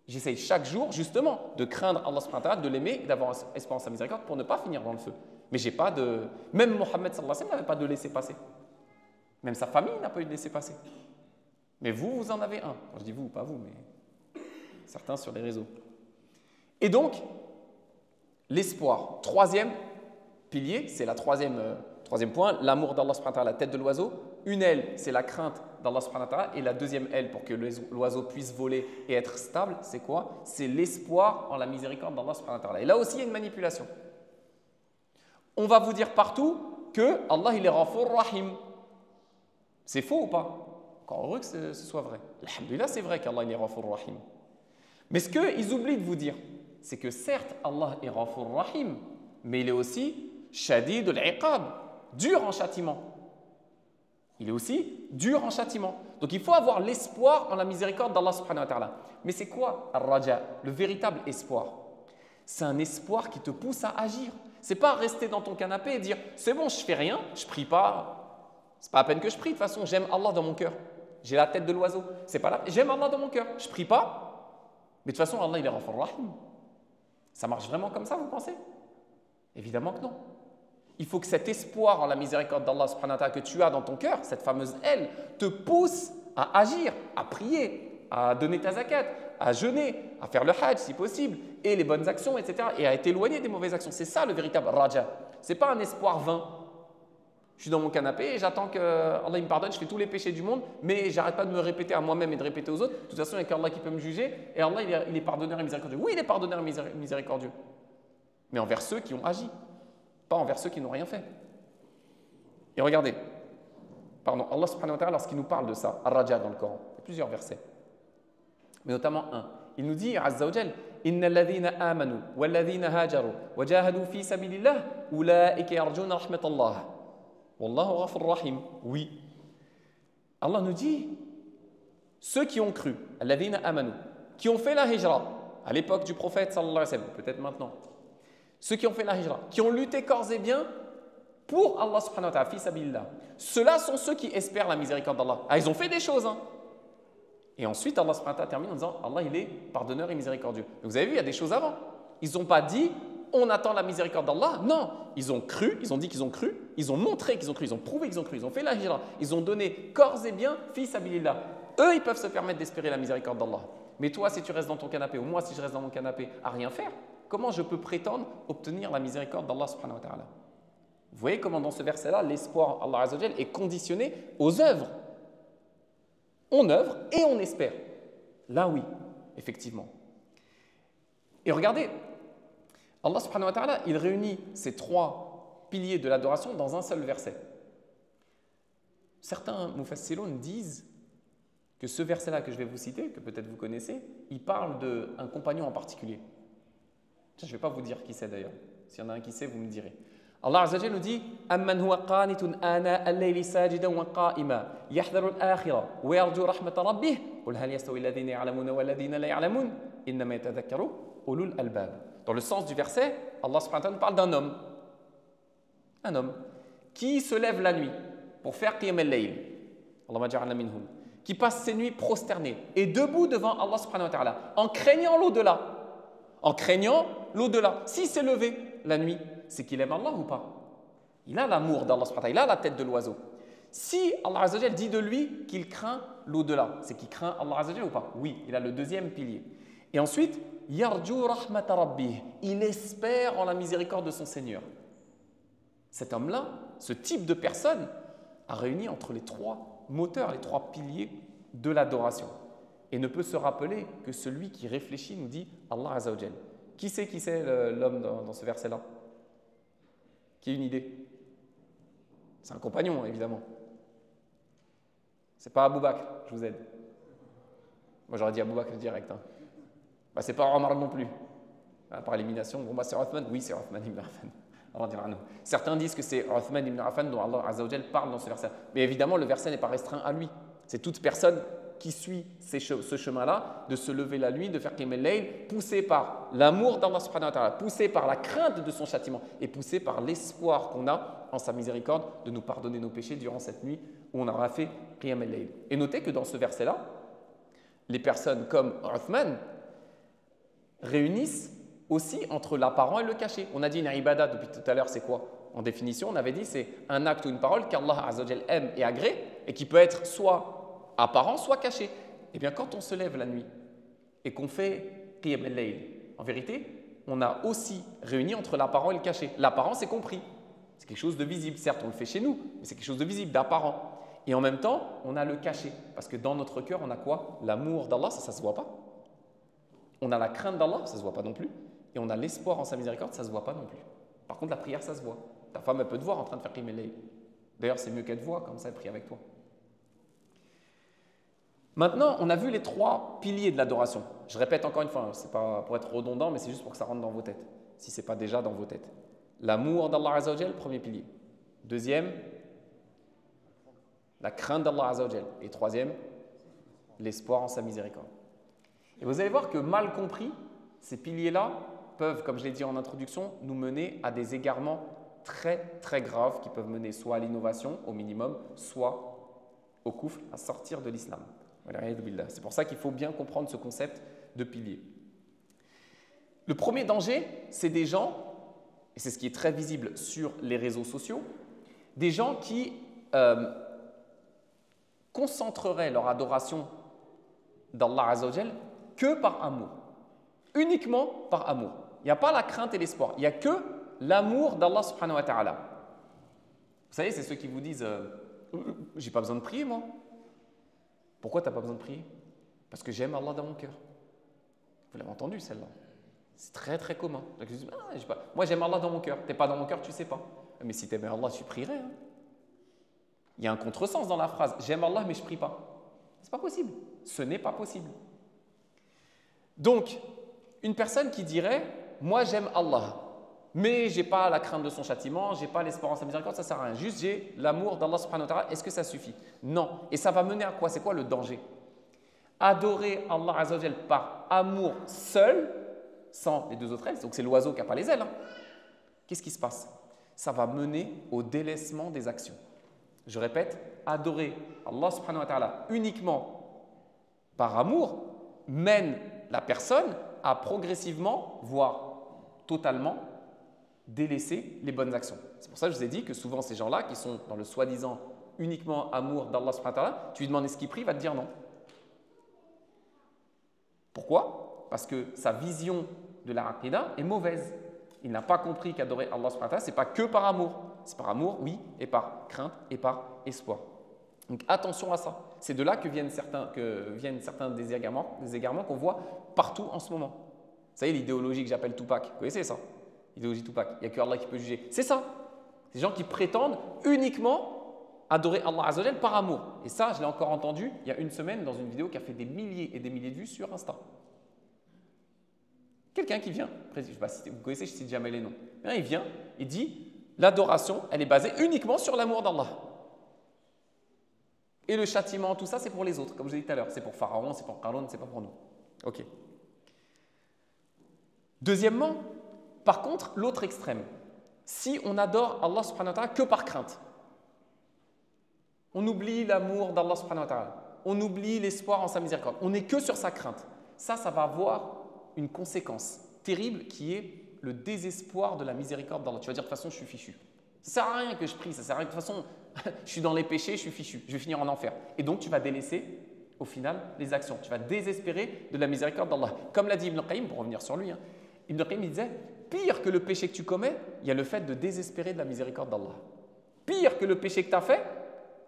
J'essaye chaque jour, justement, de craindre Allah subhanahu wa ta'ala, de l'aimer et d'avoir espoir en sa miséricorde pour ne pas finir dans le feu. Mais j'ai pas de… Même Mohammed sallallahu alayhi wa sallam n'avait pas de laissez-passer. Même sa famille n'a pas eu de laissez-passer. Mais vous en avez un. Quand je dis vous, pas vous, mais certains sur les réseaux. Et donc, l'espoir. Troisième pilier, c'est la troisième point, l'amour d'Allah subhanahu wa ta'ala, la tête de l'oiseau. Une aile, c'est la crainte d'Allah subhanahu wa ta'ala. Et la deuxième aile, pour que l'oiseau puisse voler et être stable, c'est quoi? C'est l'espoir en la miséricorde d'Allah subhanahu wa ta'ala. Et là aussi, il y a une manipulation. On va vous dire partout que Allah, il est Ghafur Rahim. C'est faux ou pas? Encore heureux que ce soit vrai. Alhamdulillah, c'est vrai qu'Allah, il est Ghafur Rahim. Mais ce qu'ils oublient de vous dire, c'est que certes, Allah est Ghafur Rahim, mais il est aussi Shadid al-Iqab, dur en châtiment. Il est aussi dur en châtiment. Donc il faut avoir l'espoir en la miséricorde d'Allah subhanahu wa ta'ala. Mais c'est quoi Ar-Raja, le véritable espoir? C'est un espoir qui te pousse à agir. C'est pas rester dans ton canapé et dire c'est bon, je fais rien, je prie pas. C'est pas à peine que je prie, de toute façon, j'aime Allah dans mon cœur. J'ai la tête de l'oiseau. C'est pas là, j'aime Allah dans mon cœur. Je prie pas. Mais de toute façon, Allah, il est Ghafur Rahim. Ça marche vraiment comme ça, vous pensez? Évidemment que non. Il faut que cet espoir en la miséricorde d'Allah subhanahu wa ta'ala que tu as dans ton cœur, cette fameuse aile, te pousse à agir, à prier, à donner ta zakat, à jeûner, à faire le hajj si possible, et les bonnes actions, etc. Et à t'éloigner des mauvaises actions. C'est ça le véritable raja. Ce n'est pas un espoir vain. Je suis dans mon canapé et j'attends que Allah me pardonne, je fais tous les péchés du monde, mais j'arrête pas de me répéter à moi-même et de répéter aux autres. De toute façon, il n'y a qu'Allah qui peut me juger et Allah, il est pardonneur et miséricordieux. Oui, il est pardonneur et miséricordieux, mais envers ceux qui ont agi, pas envers ceux qui n'ont rien fait. Et regardez, Allah subhanahu wa ta'ala, lorsqu'il nous parle de ça, Ar-Raja dans le Coran, il y a plusieurs versets, mais notamment un. Il nous dit, Azza wa Jal, Inna alladhina amanu walladhina hajaru wa jahadu fi sabilillah ulaika yarjuna rahmatallah. Wallahu ghafur rahim. Oui. Allah nous dit, ceux qui ont cru, alladhina amanu, qui ont fait la hijra, à l'époque du prophète sallallahu alayhi wa sallam, peut-être maintenant, ceux qui ont fait la hijra, qui ont lutté corps et biens pour Allah subhanahu wa ta'ala, fi sabilillah. Ceux-là sont ceux qui espèrent la miséricorde d'Allah. Ah, ils ont fait des choses, hein. Et ensuite, Allah subhanahu wa ta'ala termine en disant, Allah, il est pardonneur et miséricordieux. Mais vous avez vu, il y a des choses avant. Ils n'ont pas dit, on attend la miséricorde d'Allah. Non, ils ont cru, ils ont dit qu'ils ont cru, ils ont montré qu'ils ont cru, ils ont prouvé qu'ils ont cru, ils ont fait la hijra, ils ont donné corps et biens, fi sabilillah. Eux, ils peuvent se permettre d'espérer la miséricorde d'Allah. Mais toi, si tu restes dans ton canapé, ou moi, si je reste dans mon canapé à rien faire, comment je peux prétendre obtenir la miséricorde d'Allah subhanahu wa ta'ala? Vous voyez comment dans ce verset-là, l'espoir Allah Azza wa Jal est conditionné aux œuvres. On œuvre et on espère. Là, oui, effectivement. Et regardez, Allah subhanahu wa ta'ala, il réunit ces trois piliers de l'adoration dans un seul verset. Certains mufassiroun disent que ce verset-là que je vais vous citer, que peut-être vous connaissez, il parle d'un compagnon en particulier. Je ne vais pas vous dire qui c'est d'ailleurs. S'il y en a un qui sait, vous me direz. Allah Azza wa Jalla nous dit Amman huwa qanitun ana al-layli sajidan wa qa'ima yahdharu al-akhirah wa yarju rahmata rabbih qul hal yastawi alladhina ya'lamuna wal ladhina la ya'lamun innama yatadhakkaru ulul albab. Dans le sens du verset, Allah subhanahu wa ta'ala nous parle d'un homme. Un homme qui se lève la nuit pour faire qiyam al-layl. Allahumma ja'alna minhum. Qui passe ses nuits prosternées et debout devant Allah subhanahu wa ta'ala en craignant l'au-delà. En craignant l'au-delà. S'il s'est levé la nuit, c'est qu'il aime Allah ou pas? Il a l'amour d'Allah subhanahu wa ta'ala, il a la tête de l'oiseau. Si Allah azza wa jal dit de lui qu'il craint l'au-delà, c'est qu'il craint Allah azza wa jal ou pas? Oui, il a le deuxième pilier. Et ensuite, yarju rahmata rabbih, il espère en la miséricorde de son Seigneur. Cet homme-là, ce type de personne, a réuni entre les trois moteurs, les trois piliers de l'adoration. Et ne peut se rappeler que celui qui réfléchit nous dit Allah azza wa jal. Qui c'est l'homme dans ce verset-là? Qui a une idée? C'est un compagnon, évidemment. C'est pas Abou Bakr, je vous aide. Moi, j'aurais dit Abou Bakr direct. Hein. Bah, c'est pas Omar non plus. Par élimination, bon, bah, c'est Uthman. Oui, c'est Uthman ibn Affan. Certains disent que c'est Uthman ibn Affan dont Allah azza wa jal parle dans ce verset. Mais évidemment, le verset n'est pas restreint à lui. C'est toute personne qui suit ce chemin-là, de se lever la nuit, de faire Qiyam al-Layl, poussé par l'amour d'Allah subhanahu wa ta'ala, poussé par la crainte de son châtiment et poussé par l'espoir qu'on a en sa miséricorde de nous pardonner nos péchés durant cette nuit où on aura fait Qiyam al-Layl. Et notez que dans ce verset-là, les personnes comme Uthman réunissent aussi entre l'apparent et le caché. On a dit une ibada depuis tout à l'heure, c'est quoi? En définition, on avait dit c'est un acte ou une parole qu'Allah azza wa jal aime et agrée et qui peut être soit apparent, soit caché. Eh bien, quand on se lève la nuit et qu'on fait Qiyam al-Layl, en vérité, on a aussi réuni entre l'apparent et le caché. L'apparent, c'est compris. C'est quelque chose de visible. Certes, on le fait chez nous, mais c'est quelque chose de visible, d'apparent. Et en même temps, on a le caché. Parce que dans notre cœur, on a quoi? L'amour d'Allah, ça ne se voit pas. On a la crainte d'Allah, ça ne se voit pas non plus. Et on a l'espoir en sa miséricorde, ça ne se voit pas non plus. Par contre, la prière, ça se voit. Ta femme, elle peut te voir en train de faire Qiyam al-Layl. D'ailleurs, c'est mieux qu'elle te voit, comme ça, elle prie avec toi. Maintenant, on a vu les trois piliers de l'adoration. Je répète encore une fois, ce n'est pas pour être redondant, mais c'est juste pour que ça rentre dans vos têtes, si ce n'est pas déjà dans vos têtes. L'amour d'Allah azza wa jal, premier pilier. Deuxième, la crainte d'Allah azza wa jal. Et troisième, l'espoir en sa miséricorde. Et vous allez voir que mal compris, ces piliers-là peuvent, comme je l'ai dit en introduction, nous mener à des égarements très très graves qui peuvent mener soit à l'innovation au minimum, soit au kufr, à sortir de l'islam. C'est pour ça qu'il faut bien comprendre ce concept de pilier. Le premier danger, c'est des gens, et c'est ce qui est très visible sur les réseaux sociaux, des gens qui concentreraient leur adoration d'Allah azza wa jal que par amour, uniquement par amour. Il n'y a pas la crainte et l'espoir, il n'y a que l'amour d'Allah subhanahu wa ta'ala. Vous savez, c'est ceux qui vous disent j'ai pas besoin de prier moi. Pourquoi tu n'as pas besoin de prier? Parce que j'aime Allah dans mon cœur. Vous l'avez entendu celle-là? C'est très très commun. Donc, je dis, moi j'aime Allah dans mon cœur. Tu n'es pas dans mon cœur, tu ne sais pas. Mais si tu aimais Allah, tu prierais. Hein. Il y a un contresens dans la phrase. J'aime Allah mais je ne prie pas. Ce n'est pas possible. Ce n'est pas possible. Donc, une personne qui dirait, moi j'aime Allah, mais je n'ai pas la crainte de son châtiment, je n'ai pas l'espoir en sa miséricorde, ça ne sert à rien. Juste j'ai l'amour d'Allah subhanahu wa ta'ala, est-ce que ça suffit? Non. Et ça va mener à quoi? C'est quoi le danger? Adorer Allah azza wa jal par amour seul, sans les deux autres ailes, donc c'est l'oiseau qui n'a pas les ailes. Hein. Qu'est-ce qui se passe? Ça va mener au délaissement des actions. Je répète, adorer Allah subhanahu wa ta'ala uniquement par amour mène la personne à progressivement, voire totalement, délaisser les bonnes actions. C'est pour ça que je vous ai dit que souvent ces gens-là qui sont dans le soi-disant uniquement amour d'Allah subhanahu wa ta'ala, tu lui demandes est-ce qu'il prie, il va te dire non. Pourquoi? Parce que sa vision de la aqidah est mauvaise. Il n'a pas compris qu'adorer Allah subhanahu wa ta'ala, ce n'est pas que par amour. C'est par amour, oui, et par crainte et par espoir. Donc attention à ça. C'est de là que viennent certains des égarements qu'on voit partout en ce moment. Vous savez, l'idéologie que j'appelle Tupac, vous connaissez ça? L'idéologie Tupac, il n'y a que Allah qui peut juger. C'est ça. Ces gens qui prétendent uniquement adorer Allah azza wa jal par amour. Et ça, je l'ai encore entendu il y a une semaine dans une vidéo qui a fait des milliers et des milliers de vues sur Insta. Quelqu'un qui vient, je ne sais pas si vous connaissez, je ne cite jamais les noms. Il vient, il dit l'adoration, elle est basée uniquement sur l'amour d'Allah. Et le châtiment, tout ça, c'est pour les autres, comme je l'ai dit tout à l'heure. C'est pour Pharaon, c'est pour Qarun, c'est pas pour nous. Ok. Deuxièmement, par contre, l'autre extrême. Si on adore Allah subhanahu wa ta'ala que par crainte, on oublie l'amour d'Allah subhanahu wa ta'ala, on oublie l'espoir en sa miséricorde, on n'est que sur sa crainte. Ça va avoir une conséquence terrible qui est le désespoir de la miséricorde d'Allah. Tu vas dire de toute façon, je suis fichu. Ça ne sert à rien que je prie, ça sert à rien. De toute façon, je suis dans les péchés, je suis fichu, je vais finir en enfer. Et donc, tu vas délaisser, au final, les actions. Tu vas désespérer de la miséricorde d'Allah. Comme l'a dit Ibn Qayyim, pour revenir sur lui, Ibn Qayyim il disait, pire que le péché que tu commets, il y a le fait de désespérer de la miséricorde d'Allah. Pire que le péché que tu as fait,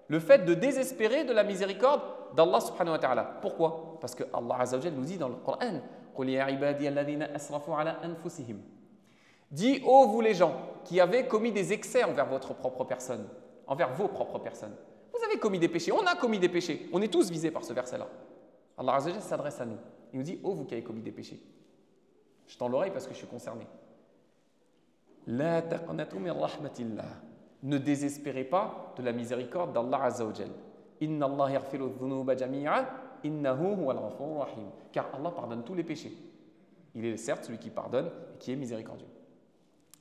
le fait de désespérer de la miséricorde d'Allah subhanahu wa ta'ala. Pourquoi? Parce que Allah Azza wa Jalla nous dit dans le Coran, قُلْ يَا عِبَادِيَ الَّذِينَ أَسْرَفُوا عَلَىٰ أَنفُسِهِمْ. Dis, ô vous les gens qui avez commis des excès envers votre propre personne, envers vos propres personnes. Vous avez commis des péchés, on a commis des péchés. On est tous visés par ce verset-là. Allah Azza wa Jalla s'adresse à nous. Il nous dit, ô vous qui avez commis des péchés. Je tends l'oreille parce que je suis concerné. La taqnatu min rahmatillah. Ne désespérez pas de la miséricorde d'Allah Azza wa Jalla. Inna Allah yaghfiru dhunuba jami'a, innahu huwal ghafurur rahim. Car Allah pardonne tous les péchés. Il est certes celui qui pardonne et qui est miséricordieux.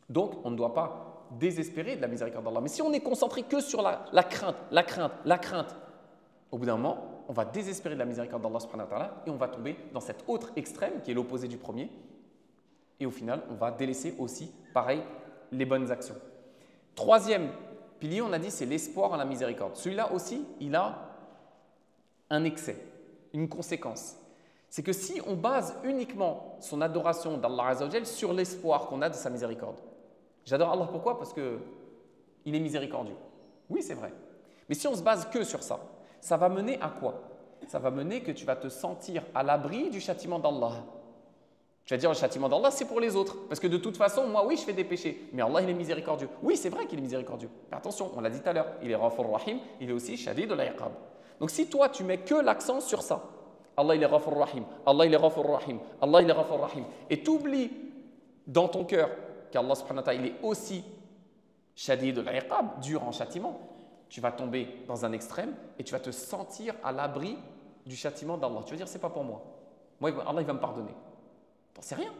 Donc, on ne doit pas désespérer de la miséricorde d'Allah. Mais si on est concentré que sur la crainte, au bout d'un moment, on va désespérer de la miséricorde d'Allah subhanahu wa ta'ala et on va tomber dans cet autre extrême qui est l'opposé du premier. Et au final, on va délaisser aussi, pareil, les bonnes actions. Troisième pilier, on a dit, c'est l'espoir en la miséricorde. Celui-là aussi, il a un excès, une conséquence. C'est que si on base uniquement son adoration d'Allah Azza wa Jalla sur l'espoir qu'on a de sa miséricorde. J'adore Allah, pourquoi? Parce qu'il est miséricordieux. Oui, c'est vrai. Mais si on se base que sur ça, ça va mener à quoi? Ça va mener que tu vas te sentir à l'abri du châtiment d'Allah. Tu vas dire, le châtiment d'Allah, c'est pour les autres. Parce que de toute façon, moi, oui, je fais des péchés. Mais Allah, il est miséricordieux. Oui, c'est vrai qu'il est miséricordieux. Mais attention, on l'a dit tout à l'heure, il est Ghafur Rahim, il est aussi Shadid al-Iqab. Donc si toi, tu mets que l'accent sur ça, Allah, il est Ghafur Rahim, Allah, il est Ghafur Rahim, Allah, il est Ghafur Rahim, et tu oublies dans ton cœur qu'Allah, subhanahu wa ta'ala, il est aussi Shadid al-Iqab, dur en châtiment, tu vas tomber dans un extrême et tu vas te sentir à l'abri du châtiment d'Allah. Tu vas dire, c'est pas pour moi. Moi, Allah, il va me pardonner. On ne sait rien.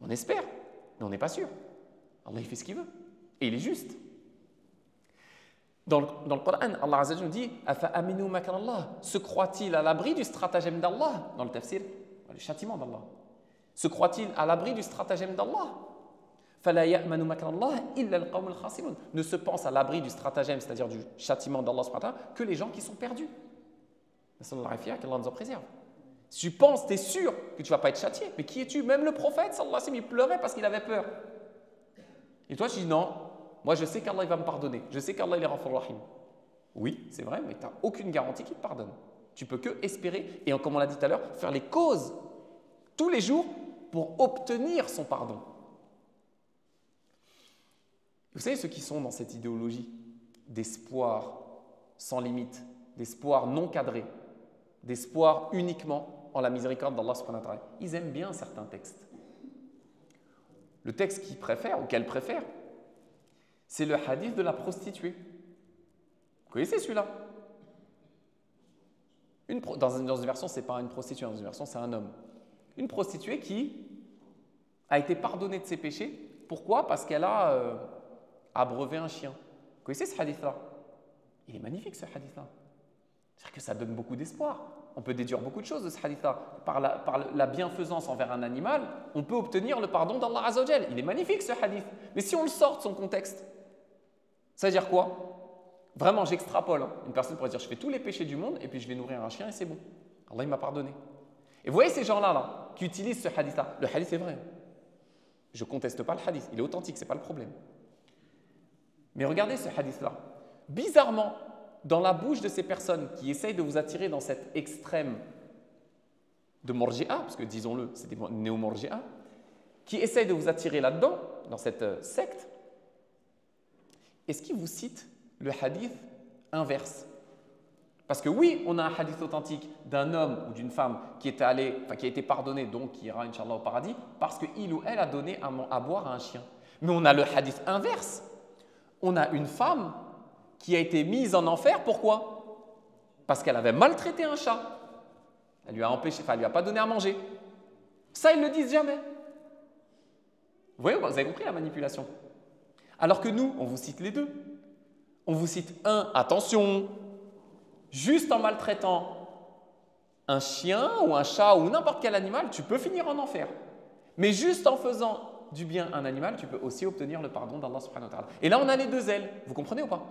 On espère, mais on n'est pas sûr. Allah, il fait ce qu'il veut. Et il est juste. Dans le Coran, Allah Azza wa Jalla nous dit Afa aminu makr Allah. Se croit-il à l'abri du stratagème d'Allah? Dans le tafsir, le châtiment d'Allah. Se croit-il à l'abri du stratagème d'Allah? Fala ya'manu makr Allah illa al-qawm al-khasirun. Ne se pense à l'abri du stratagème, c'est-à-dire du châtiment d'Allah que les gens qui sont perdus. Qu'Allah nous en préserve. Si tu penses, tu es sûr que tu ne vas pas être châtié. Mais qui es-tu? Même le prophète, sallallahu alayhi wa sallam, il pleurait parce qu'il avait peur. Et toi, tu dis non, moi je sais qu'Allah il va me pardonner. Je sais qu'Allah il est Ghafur Rahim. Oui, c'est vrai, mais tu n'as aucune garantie qu'il te pardonne. Tu peux que espérer et, comme on l'a dit tout à l'heure, faire les causes tous les jours pour obtenir son pardon. Vous savez, ceux qui sont dans cette idéologie d'espoir sans limite, d'espoir non cadré, d'espoir uniquement en la miséricorde d'Allah subhanahu wa ta'ala. Ils aiment bien certains textes. Le texte qu'ils préfèrent, ou qu'elles préfèrent, c'est le hadith de la prostituée. Vous connaissez celui-là? Dans une version, ce n'est pas une prostituée, dans une version, c'est un homme. Une prostituée qui a été pardonnée de ses péchés. Pourquoi? Parce qu'elle a abreuvé un chien. Vous connaissez ce hadith-là? Il est magnifique, ce hadith-là. C'est-à-dire que ça donne beaucoup d'espoir. On peut déduire beaucoup de choses de ce hadith-là. Par la bienfaisance envers un animal, on peut obtenir le pardon d'Allah Azza wa Jalla. Il est magnifique ce hadith. Mais si on le sort de son contexte, ça veut dire quoi? Vraiment, j'extrapole. Une personne pourrait dire, je fais tous les péchés du monde et puis je vais nourrir un chien et c'est bon. Allah, il m'a pardonné. Et vous voyez ces gens-là qui utilisent ce hadith-là. Le hadith est vrai. Je ne conteste pas le hadith. Il est authentique, ce n'est pas le problème. Mais regardez ce hadith-là. Bizarrement, dans la bouche de ces personnes qui essayent de vous attirer dans cet extrême de Morji'a, parce que disons-le, c'est des néo-Morji'a, qui essayent de vous attirer là-dedans, dans cette secte, est-ce qu'ils vous citent le hadith inverse? Parce que oui, on a un hadith authentique d'un homme ou d'une femme qui a été pardonné, donc qui ira, Inch'Allah, au paradis, parce qu'il ou elle a donné à boire à un chien. Mais on a le hadith inverse. On a une femme qui a été mise en enfer, pourquoi? Parce qu'elle avait maltraité un chat. Elle lui a empêché, elle lui a pas donné à manger. Ça, ils ne le disent jamais. Vous voyez, vous avez compris la manipulation. Alors que nous, on vous cite les deux. On vous cite attention, juste en maltraitant un chien ou un chat ou n'importe quel animal, tu peux finir en enfer. Mais juste en faisant du bien à un animal, tu peux aussi obtenir le pardon d'Allah subhanahu wa ta'ala. Et là, on a les deux ailes. Vous comprenez ou pas?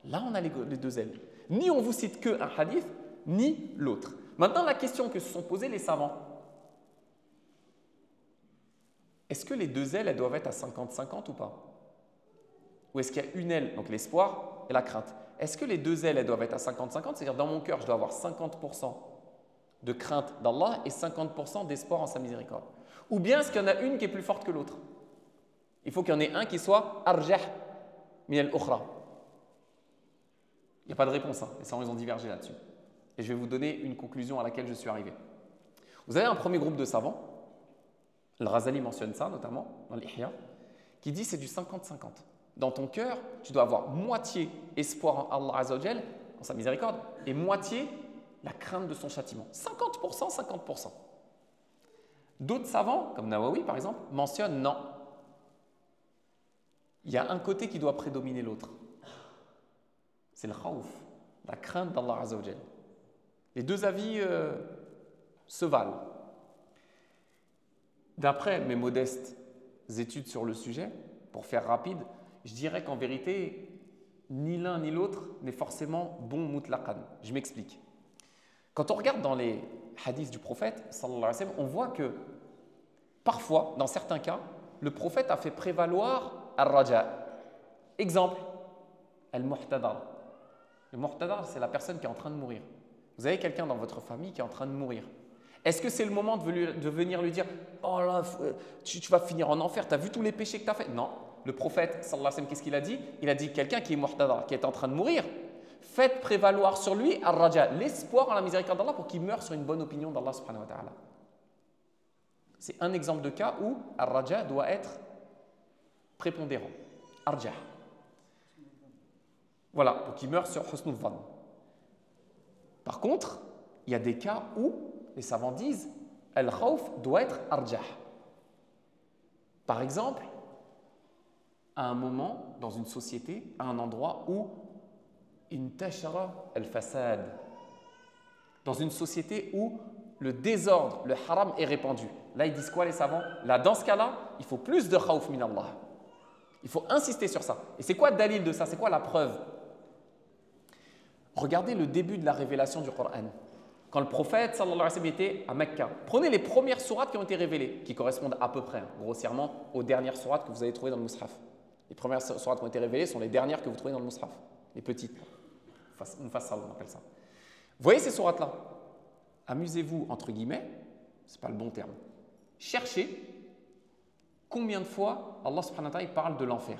Là, on a les deux ailes. Ni on vous cite qu'un hadith, ni l'autre. Maintenant, la question que se sont posées les savants. Est-ce que les deux ailes, elles doivent être à 50-50 ou pas? Ou est-ce qu'il y a une aile, donc l'espoir et la crainte? Est-ce que les deux ailes, elles doivent être à 50-50? C'est-à-dire, dans mon cœur, je dois avoir 50% de crainte d'Allah et 50% d'espoir en sa miséricorde. Ou bien est-ce qu'il y en a une qui est plus forte que l'autre? Il faut qu'il y en ait un qui soit arjah min al-ukhra. Il n'y a pas de réponse, hein. Les savants, ils ont divergé là-dessus. Et je vais vous donner une conclusion à laquelle je suis arrivé. Vous avez un premier groupe de savants, Al-Ghazali mentionne ça notamment dans l'Ihya, qui dit c'est du 50-50. Dans ton cœur, tu dois avoir moitié espoir en Allah Azza wa Jal, en sa miséricorde, et moitié la crainte de son châtiment. 50%, 50%. D'autres savants, comme Nawawi par exemple, mentionnent non. Il y a un côté qui doit prédominer l'autre. C'est le khawf, la crainte d'Allah Azza wa Jal. Les deux avis se valent. D'après mes modestes études sur le sujet, pour faire rapide, je dirais qu'en vérité, ni l'un ni l'autre n'est forcément bon mutlaqan. Je m'explique. Quand on regarde dans les hadiths du prophète, sallallahu alayhi wa sallam, on voit que parfois, dans certains cas, le prophète a fait prévaloir al-raja. Exemple, al-muhtadar. Le muhtadar, c'est la personne qui est en train de mourir. Vous avez quelqu'un dans votre famille qui est en train de mourir. Est-ce que c'est le moment de venir lui dire « Oh là, tu vas finir en enfer, tu as vu tous les péchés que tu as fait ?» Non. Le prophète, sallallahu alayhi wa sallam, qu'est-ce qu'il a dit? Il a dit quelqu'un qui est muhtadar, qui est en train de mourir, faites prévaloir sur lui ar-raja, l'espoir en la miséricorde d'Allah pour qu'il meure sur une bonne opinion d'Allah subhanahu wa ta'ala. C'est un exemple de cas où ar-raja doit être prépondérant. Arjah. Voilà, pour qu'il meure sur husnul dhann. Par contre, il y a des cas où les savants disent al-khawf doit être arjah. Par exemple, à un moment, dans une société, à un endroit où intashara al-fasad, dans une société où le désordre, le haram est répandu. Là, ils disent quoi les savants? Là, dans ce cas-là, il faut plus de khawf min Allah. Il faut insister sur ça. Et c'est quoi le dalil de ça? C'est quoi la preuve? Regardez le début de la révélation du Coran. Quand le prophète sallallahu alayhi wa sallam était à Mecca, prenez les premières sourates qui ont été révélées, qui correspondent à peu près, grossièrement, aux dernières sourates que vous avez trouvées dans le Mus'haf. Les premières sourates qui ont été révélées sont les dernières que vous trouvez dans le Mus'haf, les petites. Mufassal, on appelle ça. Vous voyez ces sourates-là? Amusez-vous, entre guillemets, ce n'est pas le bon terme. Cherchez combien de fois Allah subhanahu wa ta'ala parle de l'enfer.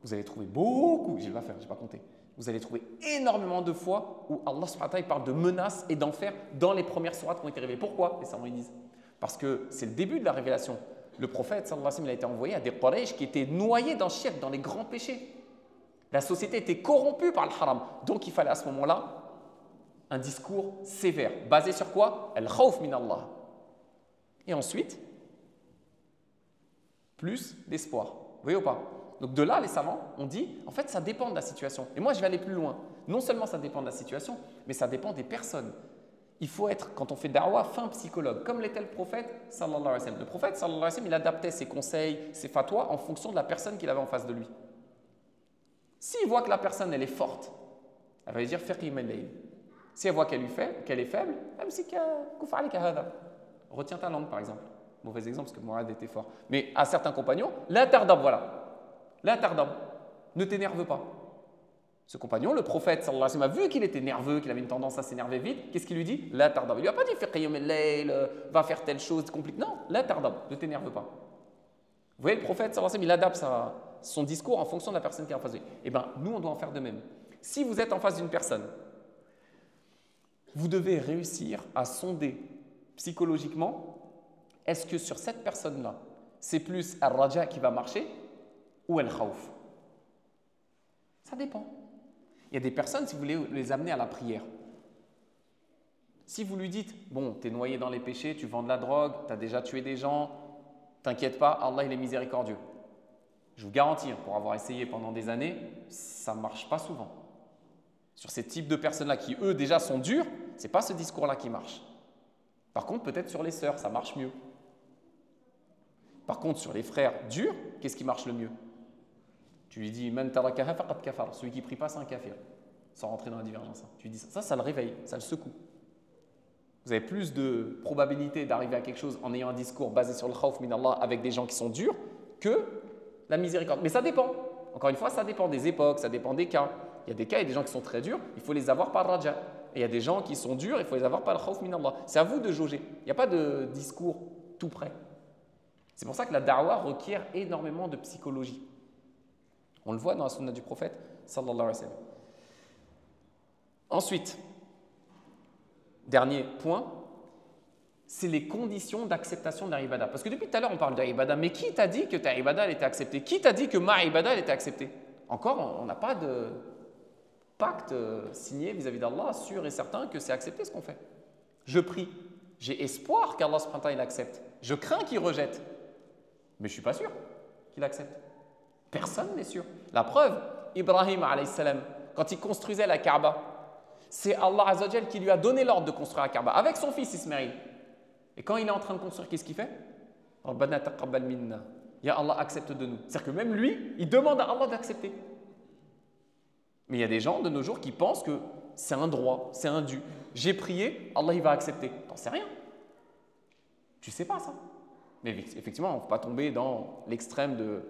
Vous allez trouver beaucoup, je ne vais pas faire, je ne vais pas compter. Vous allez trouver énormément de fois où Allah subhanahu wa ta'ala parle de menaces et d'enfer dans les premières sourates qui ont été révélées. Pourquoi? Les savants ils disent. Parce que c'est le début de la révélation. Le prophète sallallahu alayhi wa sallam a été envoyé à des Quraysh qui étaient noyés dans le shirk, dans les grands péchés. La société était corrompue par le haram. Donc il fallait à ce moment-là un discours sévère. Basé sur quoi? Al-khawf min Allah. Et ensuite, plus d'espoir. Vous voyez ou pas? Donc de là, les savants ont dit, en fait, ça dépend de la situation. Et moi, je vais aller plus loin. Non seulement ça dépend de la situation, mais ça dépend des personnes. Il faut être, quand on fait da'wah, fin psychologue, comme l'était le prophète sallallahu alayhi wa sallam. Le prophète sallallahu alayhi wa sallam, il adaptait ses conseils, ses fatwas en fonction de la personne qu'il avait en face de lui. S'il voit que la personne, elle est forte, elle va lui dire « fiqh min layl ». Si elle voit qu'elle est faible, retiens ta langue, par exemple. Mauvais exemple, parce que Mourad était fort. Mais à certains compagnons, la tardab, voilà. La tardab, ne t'énerve pas. Ce compagnon, le prophète, sallallahu alayhi wa sallam, a vu qu'il était nerveux, qu'il avait une tendance à s'énerver vite. Qu'est-ce qu'il lui dit? La tardab. Il lui a pas dit va faire telle chose compliquée. Non, la tardab, ne t'énerve pas. Vous voyez, le prophète, sallallahu alayhi wa sallam, il adapte son discours en fonction de la personne qui est en face de lui. Eh bien, nous, on doit en faire de même. Si vous êtes en face d'une personne, vous devez réussir à sonder psychologiquement, est-ce que sur cette personne-là, c'est plus al-raja qui va marcher ou al-khawf? Ça dépend. Il y a des personnes, si vous voulez les amener à la prière, si vous lui dites, bon, tu es noyé dans les péchés, tu vends de la drogue, tu as déjà tué des gens, t'inquiète pas, Allah il est miséricordieux. Je vous garantis, pour avoir essayé pendant des années, ça ne marche pas souvent. Sur ces types de personnes-là qui, eux, déjà sont durs, ce n'est pas ce discours-là qui marche. Par contre, peut-être sur les sœurs, ça marche mieux. Par contre, sur les frères durs, qu'est-ce qui marche le mieux? Tu lui dis, Man tarakaha faqad kafar. Celui qui ne prie pas, c'est un kafir. Sans rentrer dans la divergence. Tu lui dis ça. Ça le réveille, ça le secoue. Vous avez plus de probabilité d'arriver à quelque chose en ayant un discours basé sur le khawf min Allah avec des gens qui sont durs que la miséricorde. Mais ça dépend. Encore une fois, ça dépend des époques, ça dépend des cas. Il y a des cas, il y a des gens qui sont très durs, il faut les avoir par raja. Et il y a des gens qui sont durs, il faut les avoir par le khawf min Allah. C'est à vous de jauger. Il n'y a pas de discours tout prêt. C'est pour ça que la da'wah requiert énormément de psychologie. On le voit dans la sunna du prophète, sallallahu alayhi wa sallam. Ensuite, dernier point, c'est les conditions d'acceptation de la ibada. Parce que depuis tout à l'heure, on parle de ibada, mais qui t'a dit que ta ibada elle était acceptée? Qui t'a dit que ma ibada elle était acceptée? Encore, on n'a pas de pacte signé vis-à-vis d'Allah, sûr et certain que c'est accepté ce qu'on fait. Je prie, j'ai espoir qu'Allah subhanahu wa ta'ala il accepte. Je crains qu'il rejette, mais je ne suis pas sûr qu'il accepte. Personne n'est sûr. La preuve, Ibrahim alayhi salam, quand il construisait la Kaaba, c'est Allah Azza wa Jal qui lui a donné l'ordre de construire la Kaaba avec son fils Ismaïl. Et quand il est en train de construire, qu'est-ce qu'il fait? Rabbana taqabbal minna. Ya Allah, accepte de nous. C'est-à-dire que même lui, il demande à Allah d'accepter. Mais il y a des gens de nos jours qui pensent que c'est un droit, c'est un dû. J'ai prié, Allah il va accepter. T'en sais rien. Tu sais pas ça. Mais effectivement, on ne faut pas tomber dans l'extrême de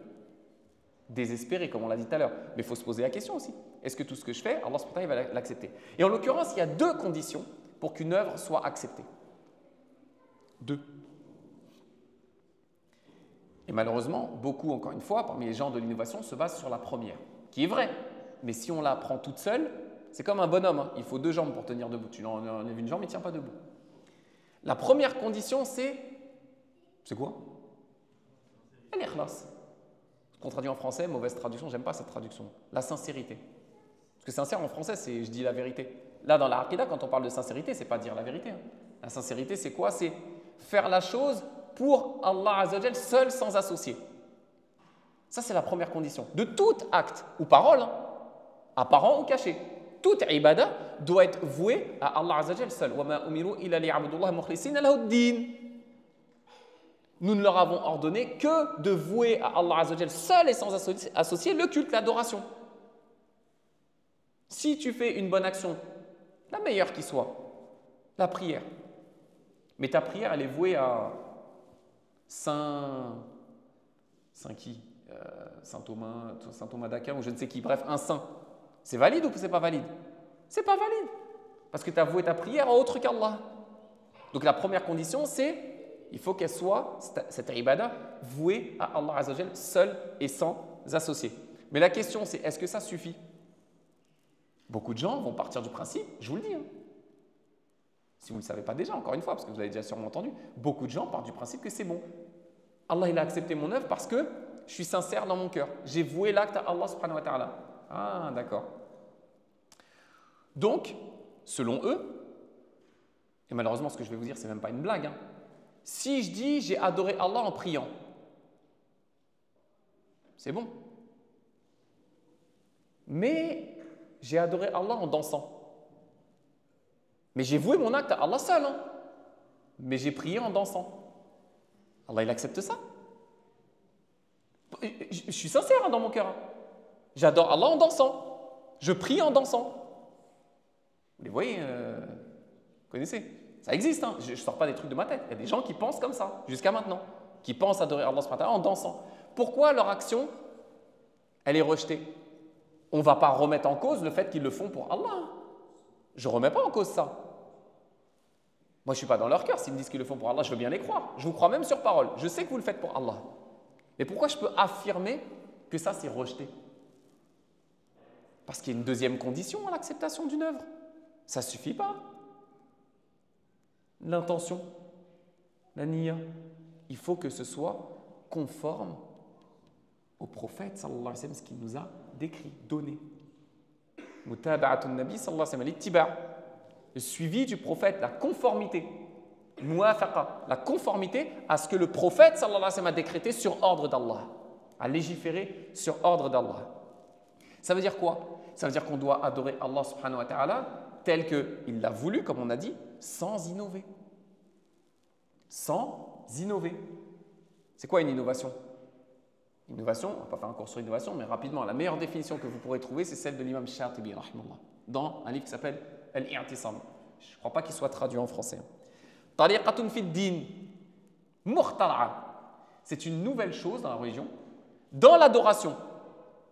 désespérer, comme on l'a dit tout à l'heure. Mais il faut se poser la question aussi. Est-ce que tout ce que je fais, Allah subhanahu wa ta'ala va l'accepter? Et en l'occurrence, il y a deux conditions pour qu'une œuvre soit acceptée. Deux. Et malheureusement, beaucoup, encore une fois, parmi les gens de l'innovation, se basent sur la première, qui est vraie. Mais si on la prend toute seule, c'est comme un bonhomme. Hein. Il faut deux jambes pour tenir debout. Tu enlèves une jambe, il ne tient pas debout. La première condition, c'est quoi? Al-ikhlas. Qu'on traduit en français, mauvaise traduction, j'aime pas cette traduction. La sincérité. Parce que sincère en français, c'est je dis la vérité. Là, dans la Aqidah, quand on parle de sincérité, c'est pas dire la vérité. Hein. La sincérité, c'est quoi? C'est faire la chose pour Allah Azza wa Jal seul, sans associé. Ça, c'est la première condition. De tout acte ou parole, hein, apparent ou caché. Toute ibada doit être vouée à Allah Azza wa Jal seul. Wa ma umiru illa liya'budullaha mukhlisina lahu ad-din. Nous ne leur avons ordonné que de vouer à Allah Azza wa Jal seul et sans associer le culte, l'adoration. Si tu fais une bonne action, la meilleure qui soit, la prière, mais ta prière elle est vouée à Saint qui Saint Thomas d'Aquin ou je ne sais qui, bref, un saint, c'est valide ou c'est pas valide? C'est pas valide, parce que tu as voué ta prière à autre qu'Allah. Donc la première condition c'est il faut qu'elle soit, cette ibada, vouée à Allah Azza wa Jal, seul et sans associé. Mais la question c'est, est-ce que ça suffit? Beaucoup de gens vont partir du principe, je vous le dis, hein, si vous ne le savez pas déjà, encore une fois, parce que vous avez déjà sûrement entendu, beaucoup de gens partent du principe que c'est bon. Allah il a accepté mon œuvre parce que je suis sincère dans mon cœur. J'ai voué l'acte à Allah subhanahu wa ta'ala. Ah, d'accord. Donc, selon eux, et malheureusement ce que je vais vous dire, c'est même pas une blague, hein, si je dis j'ai adoré Allah en priant, c'est bon. Mais j'ai adoré Allah en dansant. Mais j'ai voué mon acte à Allah seul. Hein. Mais j'ai prié en dansant. Allah, il accepte ça. Je suis sincère hein, dans mon cœur. Hein. J'adore Allah en dansant. Je prie en dansant. Vous les voyez, vous connaissez. Ça existe, hein. Je ne sors pas des trucs de ma tête. Il y a des gens qui pensent comme ça, jusqu'à maintenant, qui pensent adorer Allah subhanahu wa ta'ala en dansant. Pourquoi leur action, elle est rejetée? On ne va pas remettre en cause le fait qu'ils le font pour Allah. Je ne remets pas en cause ça. Moi, je ne suis pas dans leur cœur. S'ils me disent qu'ils le font pour Allah, je veux bien les croire. Je vous crois même sur parole. Je sais que vous le faites pour Allah. Mais pourquoi je peux affirmer que ça, c'est rejeté? Parce qu'il y a une deuxième condition à l'acceptation d'une œuvre. Ça ne suffit pas. L'intention, la niya, il faut que ce soit conforme au prophète, sallallahu alayhi wa sallam, ce qu'il nous a décrit, donné. Mutaba'atun nabi, sallallahu alayhi wa sallam, l'ittiba', le suivi du prophète, la conformité. Muafaqa, la conformité à ce que le prophète, sallallahu alayhi wa sallam, a décrété sur ordre d'Allah, a légiféré sur ordre d'Allah. Ça veut dire quoi? Ça veut dire qu'on doit adorer Allah subhanahu wa ta'ala tel qu'il l'a voulu, comme on a dit, sans innover. Sans innover. C'est quoi une innovation? Innovation, on ne va pas faire un cours sur l'innovation, mais rapidement, la meilleure définition que vous pourrez trouver, c'est celle de l'imam Shatibi, rahimahullah, dans un livre qui s'appelle Al-I'tisam. Je ne crois pas qu'il soit traduit en français. Tariqatun fi din muhtara'a. C'est une nouvelle chose dans la religion, dans l'adoration.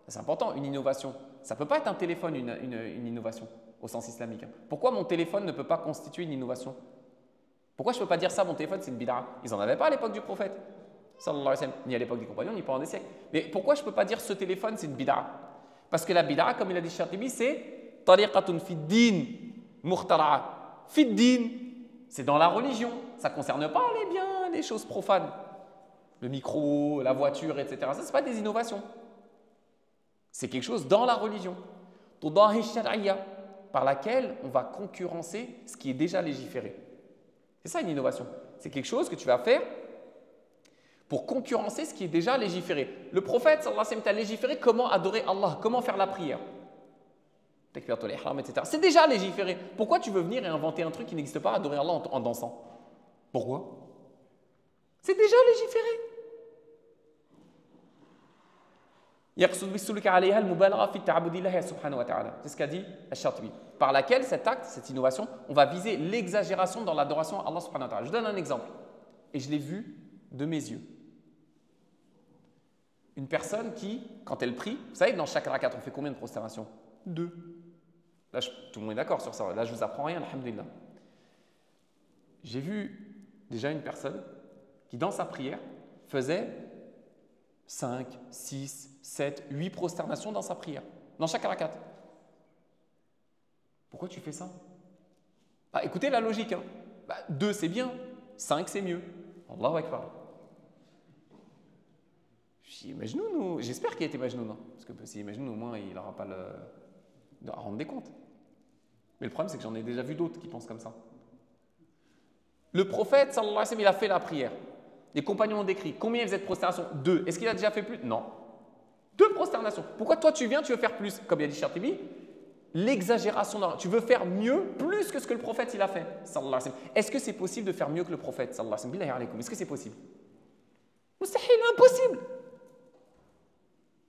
C'est important, une innovation. Ça ne peut pas être un téléphone, une innovation, au sens islamique. Pourquoi mon téléphone ne peut pas constituer une innovation? Pourquoi je ne peux pas dire ça, mon téléphone, c'est une bid'a? Ils n'en avaient pas à l'époque du prophète, sallallahu alayhi wa sallam, ni à l'époque des compagnons, ni pendant des siècles. Mais pourquoi je ne peux pas dire ce téléphone, c'est une bid'a? Parce que la bid'a, comme il a dit Shatibi, c'est tariqatun fi din muhtara'a. Fi din, c'est dans la religion. Ça ne concerne pas les biens, les choses profanes. Le micro, la voiture, etc. Ça, ce n'est pas des innovations. C'est quelque chose dans la religion. Tudahi shar'iyya, par laquelle on va concurrencer ce qui est déjà légiféré. C'est ça une innovation. C'est quelque chose que tu vas faire pour concurrencer ce qui est déjà légiféré. Le prophète, sallallahu alayhi wa sallam, t'a légiféré comment adorer Allah, comment faire la prière. Takbiratul ihram, etc. C'est déjà légiféré. Pourquoi tu veux venir et inventer un truc qui n'existe pas, adorer Allah en dansant? Pourquoi? C'est déjà légiféré. C'est ce qu'a dit Al-Shatibi. Par laquelle cet acte, cette innovation, on va viser l'exagération dans l'adoration à Allah subhanahu wa ta'ala. Je donne un exemple. Et je l'ai vu de mes yeux. Une personne qui, quand elle prie, vous savez que dans chaque rakat, on fait combien de prosternations? 2. Là, tout le monde est d'accord sur ça. Là, je ne vous apprends rien, alhamdulillah. J'ai vu déjà une personne qui, dans sa prière, faisait 5, 6, 7, 8 prosternations dans sa prière, dans chaque rakat. Pourquoi tu fais ça? Bah, écoutez la logique. 2 c'est bien, 5 c'est mieux. Allahu Akbar. J'espère qu'il a été Majnoun, parce que s'il est Majnoun, au moins il n'aura pas à rendre des comptes. Mais le problème, c'est que j'en ai déjà vu d'autres qui pensent comme ça. Le prophète, sallallahu alayhi wa sallam, il a fait la prière. Les compagnons ont décrit. Combien il faisait de prosternations? 2. Est-ce qu'il a déjà fait plus? Non. 2 prosternations. Pourquoi toi tu viens, tu veux faire plus? Comme il a dit Shatibi, l'exagération. Tu veux faire mieux, plus que ce que le prophète il a fait. Sallallahu alayhi wa sallam. Est-ce que c'est possible de faire mieux que le prophète? Sallallahu alayhi wa sallam. Billahi alaykoum. Est-ce que c'est possible? Mustahil, impossible.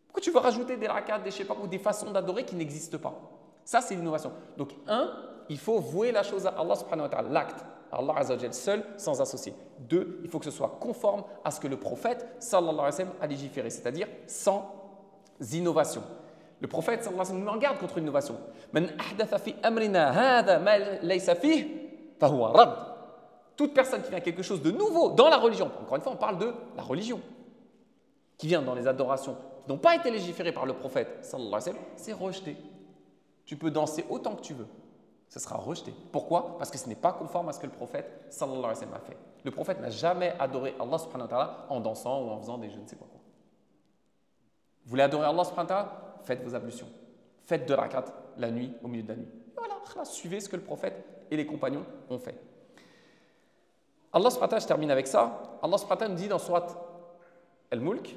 Pourquoi tu veux rajouter des rakats, des je sais pas ou des façons d'adorer qui n'existent pas? Ça, c'est l'innovation. Donc, il faut vouer la chose à Allah subhanahu wa ta'ala, l'acte. Allah Azza wa Jal seul, sans associé. 2, il faut que ce soit conforme à ce que le prophète sallallahu alayhi wa sallam a légiféré, c'est-à-dire sans innovation. Le prophète sallallahu alayhi wa sallam nous en garde contre l'innovation. Man ahdatha fi amrina hadha ma laysa fihi fahuwa rad. Toute personne qui vient quelque chose de nouveau dans la religion, encore une fois, on parle de la religion, qui vient dans les adorations, qui n'ont pas été légiférées par le prophète sallallahu alayhi wa sallam, c'est rejeté. Tu peux danser autant que tu veux. Ce sera rejeté. Pourquoi? Parce que ce n'est pas conforme à ce que le prophète sallallahu alayhi wa sallam a fait. Le prophète n'a jamais adoré Allah subhanahu wa ta'ala en dansant ou en faisant des je ne sais pas quoi. Vous voulez adorer Allah subhanahu wa ta'ala? Faites vos ablutions. Faites 2 rakats la nuit, au milieu de la nuit. Et voilà, suivez ce que le prophète et les compagnons ont fait. Allah subhanahu wa ta'ala, je termine avec ça. Allah subhanahu wa ta'ala nous dit dans Surat Al-Mulk,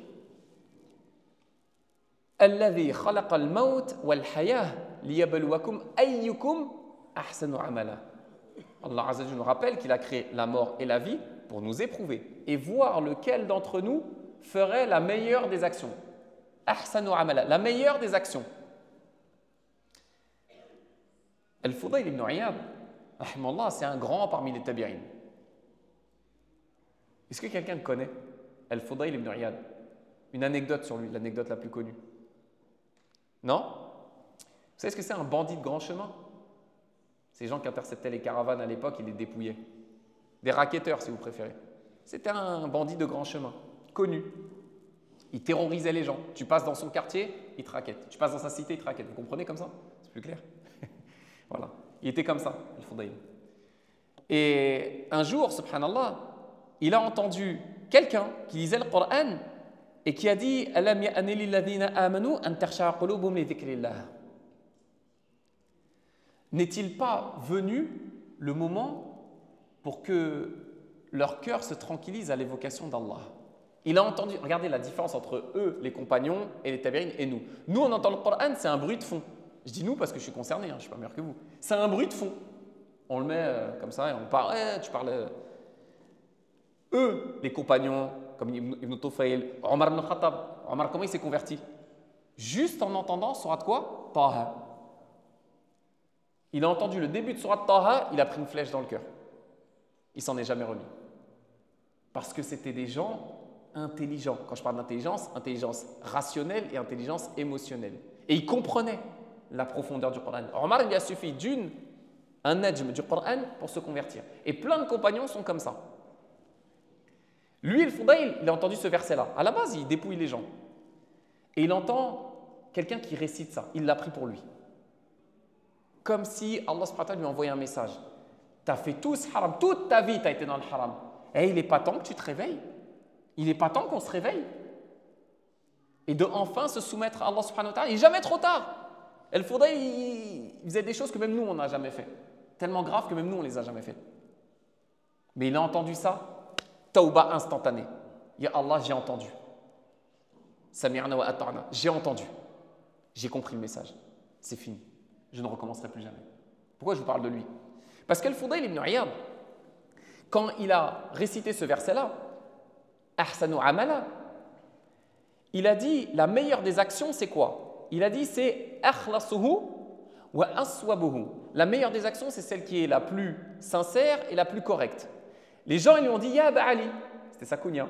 Alladhi khalaqa al-maut wal-hayah liyabluwakum ayyukum ahsanu amala. Allah Azza wa Jalla nous rappelle qu'il a créé la mort et la vie pour nous éprouver et voir lequel d'entre nous ferait la meilleure des actions. Ahsanu amala, la meilleure des actions. Al-Fudayl ibn Iyad, rahimahullah, c'est un grand parmi les tabi'in. Est-ce que quelqu'un le connaît? Al-Fudayl ibn Iyad. Une anecdote sur lui, l'anecdote la plus connue. Non? Vous savez ce que c'est un bandit de grand chemin? Ces gens qui interceptaient les caravanes à l'époque, ils les dépouillaient. Des racketteurs, si vous préférez. C'était un bandit de grand chemin, connu. Il terrorisait les gens. Tu passes dans son quartier, il te rackette. Tu passes dans sa cité, il te rackette. Vous comprenez comme ça? C'est plus clair? Voilà. Il était comme ça, le Fudayl. Et un jour, subhanallah, il a entendu quelqu'un qui lisait le Coran et qui a dit « Alam ya'ani lilladhina amanu an takhsha'a qulubuhum li dhikrillah » N'est-il pas venu le moment pour que leur cœur se tranquillise à l'évocation d'Allah? Il a entendu, regardez la différence entre eux, les compagnons et les tabi'in et nous. Nous, on entend le Coran, c'est un bruit de fond. Je dis nous parce que je suis concerné, je ne suis pas meilleur que vous. C'est un bruit de fond. On le met comme ça et on parle, tu parles. Eux, les compagnons, comme Ibn Tufayl, Omar ibn Khattab. Omar, comment il s'est converti? Juste en entendant surat quoi? Taha. Il a entendu le début de surat Taha, il a pris une flèche dans le cœur. Il s'en est jamais remis. Parce que c'était des gens intelligents. Quand je parle d'intelligence, intelligence rationnelle et intelligence émotionnelle. Et ils comprenaient la profondeur du Coran. Omar, il lui a suffi un najm du Coran pour se convertir. Et plein de compagnons sont comme ça. Lui, el Fudayl, il a entendu ce verset-là. À la base, il dépouille les gens. Et il entend quelqu'un qui récite ça. Il l'a pris pour lui. Comme si Allah subhanahu wa ta'ala lui envoyait un message. Tu as fait tout ce haram, toute ta vie, tu as été dans le haram. Et il n'est pas temps que tu te réveilles. Il n'est pas temps qu'on se réveille. Et de enfin se soumettre à Allah subhanahu wa ta'ala. Il n'est jamais trop tard. El Fudayl, il faisait des choses que même nous, on n'a jamais fait. Tellement graves que même nous, on ne les a jamais fait. Mais il a entendu ça. Tauba instantanée. Ya Allah, j'ai entendu. Sami'na wa ata'na. J'ai entendu. J'ai compris le message. C'est fini. Je ne recommencerai plus jamais. Pourquoi je vous parle de lui? Parce qu'Al Fudayl ibn Iyad, quand il a récité ce verset-là, Ahsanu amala, il a dit la meilleure des actions, c'est quoi? Il a dit c'est akhlasuhu wa aswabuhu. La meilleure des actions, c'est celle qui est la plus sincère et la plus correcte. Les gens, ils lui ont dit Ya Aba Ali, c'était sa kunya.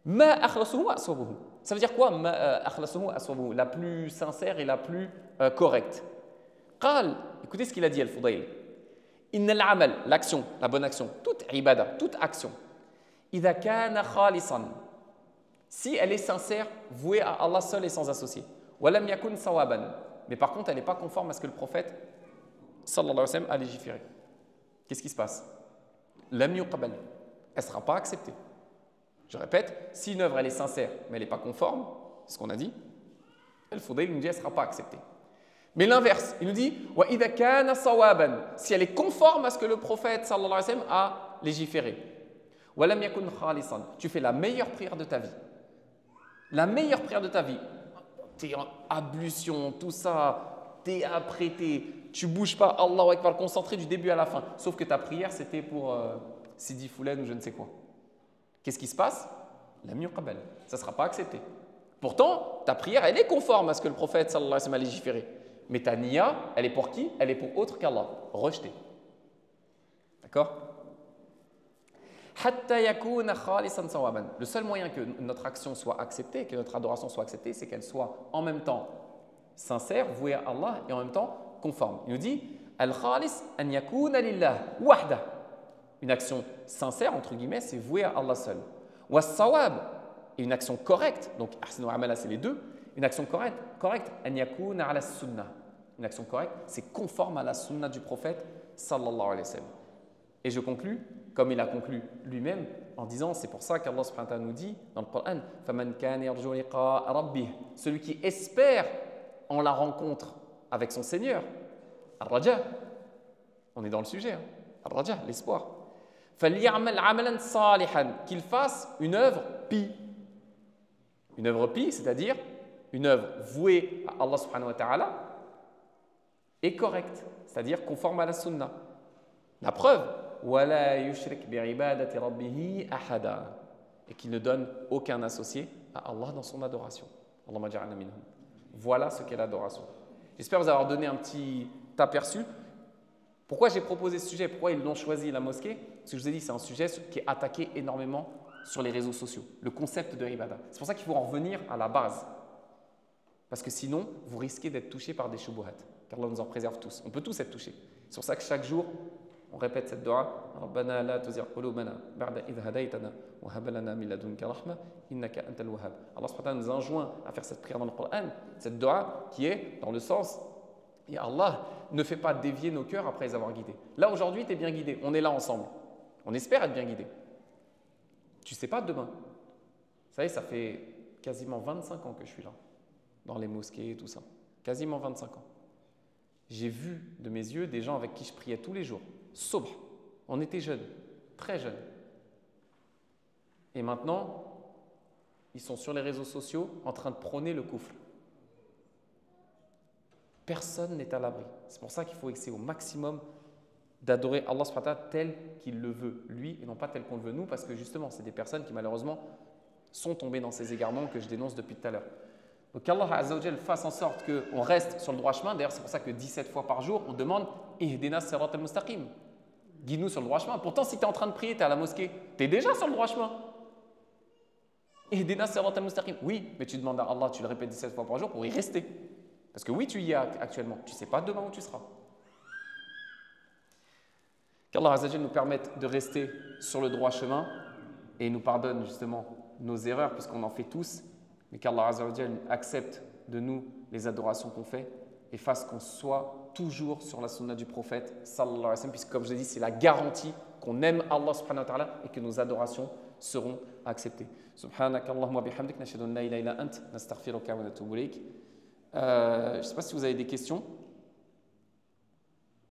Ma akhlasuhu wa aswabuhu. Ça veut dire quoi? Ma akhlasuhu wa aswabuhu, la plus sincère et la plus correcte. Qal, écoutez ce qu'il a dit, Al-Fudayl. Innal amal, l'action, la bonne action, toute ibada, toute action. Idha kana khalisan, si elle est sincère, vouée à Allah seul et sans associé. Walam yakun sawaban, mais par contre, elle n'est pas conforme à ce que le prophète sallallahu alayhi wa sallam a légiféré. Qu'est-ce qui se passe? Lam yuqbal, elle ne sera pas acceptée. Je répète, si une œuvre elle est sincère, mais elle n'est pas conforme, c'est ce qu'on a dit, Al-Fudayl nous dit elle ne sera pas acceptée. Mais l'inverse, il nous dit wa idha kana sawaban, si elle est conforme à ce que le prophète sallallahu alayhi wa sallam a légiféré. Walam yakun khalisan, tu fais la meilleure prière de ta vie. La meilleure prière de ta vie. Tu es en ablution, tout ça, tu es apprêté, tu bouges pas, Allahu Akbar, concentré du début à la fin. Sauf que ta prière, c'était pour Sidi Foulen ou je ne sais quoi. Qu'est-ce qui se passe? Lam yuqbal, ça ne sera pas accepté. Pourtant, ta prière, elle est conforme à ce que le prophète sallallahu alayhi wa sallam a légiféré. Mais ta niya, elle est pour qui? Elle est pour autre qu'Allah. Rejetée. D'accord? Le seul moyen que notre action soit acceptée, que notre adoration soit acceptée, c'est qu'elle soit en même temps sincère, vouée à Allah et en même temps conforme. Il nous dit Al-khalis an yakuna lillah wahda. Une action sincère, entre guillemets, c'est vouée à Allah seul. Was-sawab, et une action correcte, donc ahsanu amala, c'est les deux. Une action correcte, an yakuna ala sunnah. Une action correcte, c'est conforme à la sunna du prophète sallallahu alayhi wa sallam. Et je conclus, comme il a conclu lui-même, en disant, c'est pour ça qu'Allah subhanahu wa ta'ala nous dit dans le Coran, faman kana yarju liqa'a rabbih, celui qui espère en la rencontre avec son Seigneur, ar-raja, on est dans le sujet, ar-raja, l'espoir. Falyamal amalan salihan, qu'il fasse une œuvre pie. Une œuvre pie, c'est-à-dire une œuvre vouée à Allah subhanahu wa ta'ala est correcte, c'est-à-dire conforme à la sunna. La preuve, wala yushrik bi'ibadati rabbih ahada, et qu'il ne donne aucun associé à Allah dans son adoration. Allahumma ja'alna minhum. Voilà ce qu'est l'adoration. J'espère vous avoir donné un petit aperçu. Pourquoi j'ai proposé ce sujet? Pourquoi ils l'ont choisi, la mosquée? Parce que je vous ai dit, c'est un sujet qui est attaqué énormément sur les réseaux sociaux, le concept de ibada. C'est pour ça qu'il faut en revenir à la base. Parce que sinon, vous risquez d'être touché par des shubuhat. Car Allah nous en préserve tous. On peut tous être touchés. C'est pour ça que chaque jour, on répète cette dua. Rabbana la tuzigh qulubana ba'da idh hadaytana wa hab lana min ladunka rahma innaka antal wahhab. Allah subhanahu wa ta'ala nous enjoint à faire cette prière dans le Coran, cette dua qui est dans le sens et Allah ne fait pas dévier nos cœurs après les avoir guidés. Là aujourd'hui, tu es bien guidé. On est là ensemble. On espère être bien guidé. Tu ne sais pas demain. Vous savez, ça fait quasiment 25 ans que je suis là, dans les mosquées et tout ça. Quasiment 25 ans. J'ai vu de mes yeux des gens avec qui je priais tous les jours. Sobre. On était jeunes, très jeunes. Et maintenant, ils sont sur les réseaux sociaux en train de prôner le kufr. Personne n'est à l'abri. C'est pour ça qu'il faut essayer au maximum d'adorer Allah subhanahu wa ta'ala tel qu'il le veut, lui, et non pas tel qu'on le veut nous, parce que justement, c'est des personnes qui malheureusement sont tombées dans ces égarements que je dénonce depuis tout à l'heure. Donc qu'Allah Azza wa Jal fasse en sorte qu'on reste sur le droit chemin. D'ailleurs, c'est pour ça que 17 fois par jour, on demande « Ihdina sirat al-mustaqim » guide-nous sur le droit chemin. Pourtant, si tu es en train de prier, tu es à la mosquée, tu es déjà sur le droit chemin. Ihdina sirat al-mustaqim. Oui, mais tu demandes à Allah, tu le répètes 17 fois par jour pour y rester. Parce que oui, tu y es actuellement. Tu ne sais pas demain où tu seras. Qu'Allah Azza wa Jal nous permette de rester sur le droit chemin et nous pardonne justement nos erreurs, puisqu'on en fait tous, mais qu'Allah Azza wa Jal accepte de nous les adorations qu'on fait et fasse qu'on soit toujours sur la sunna du prophète sallallahu alayhi wa sallam, puisque comme je l'ai dit, c'est la garantie qu'on aime Allah subhanahu wa ta'ala et que nos adorations seront acceptées. Subhanaka Allahumma bihamdik, nashhadu an la ilaha illa ant, nastaghfiruka wa natubu ilayk. Je ne sais pas si vous avez des questions.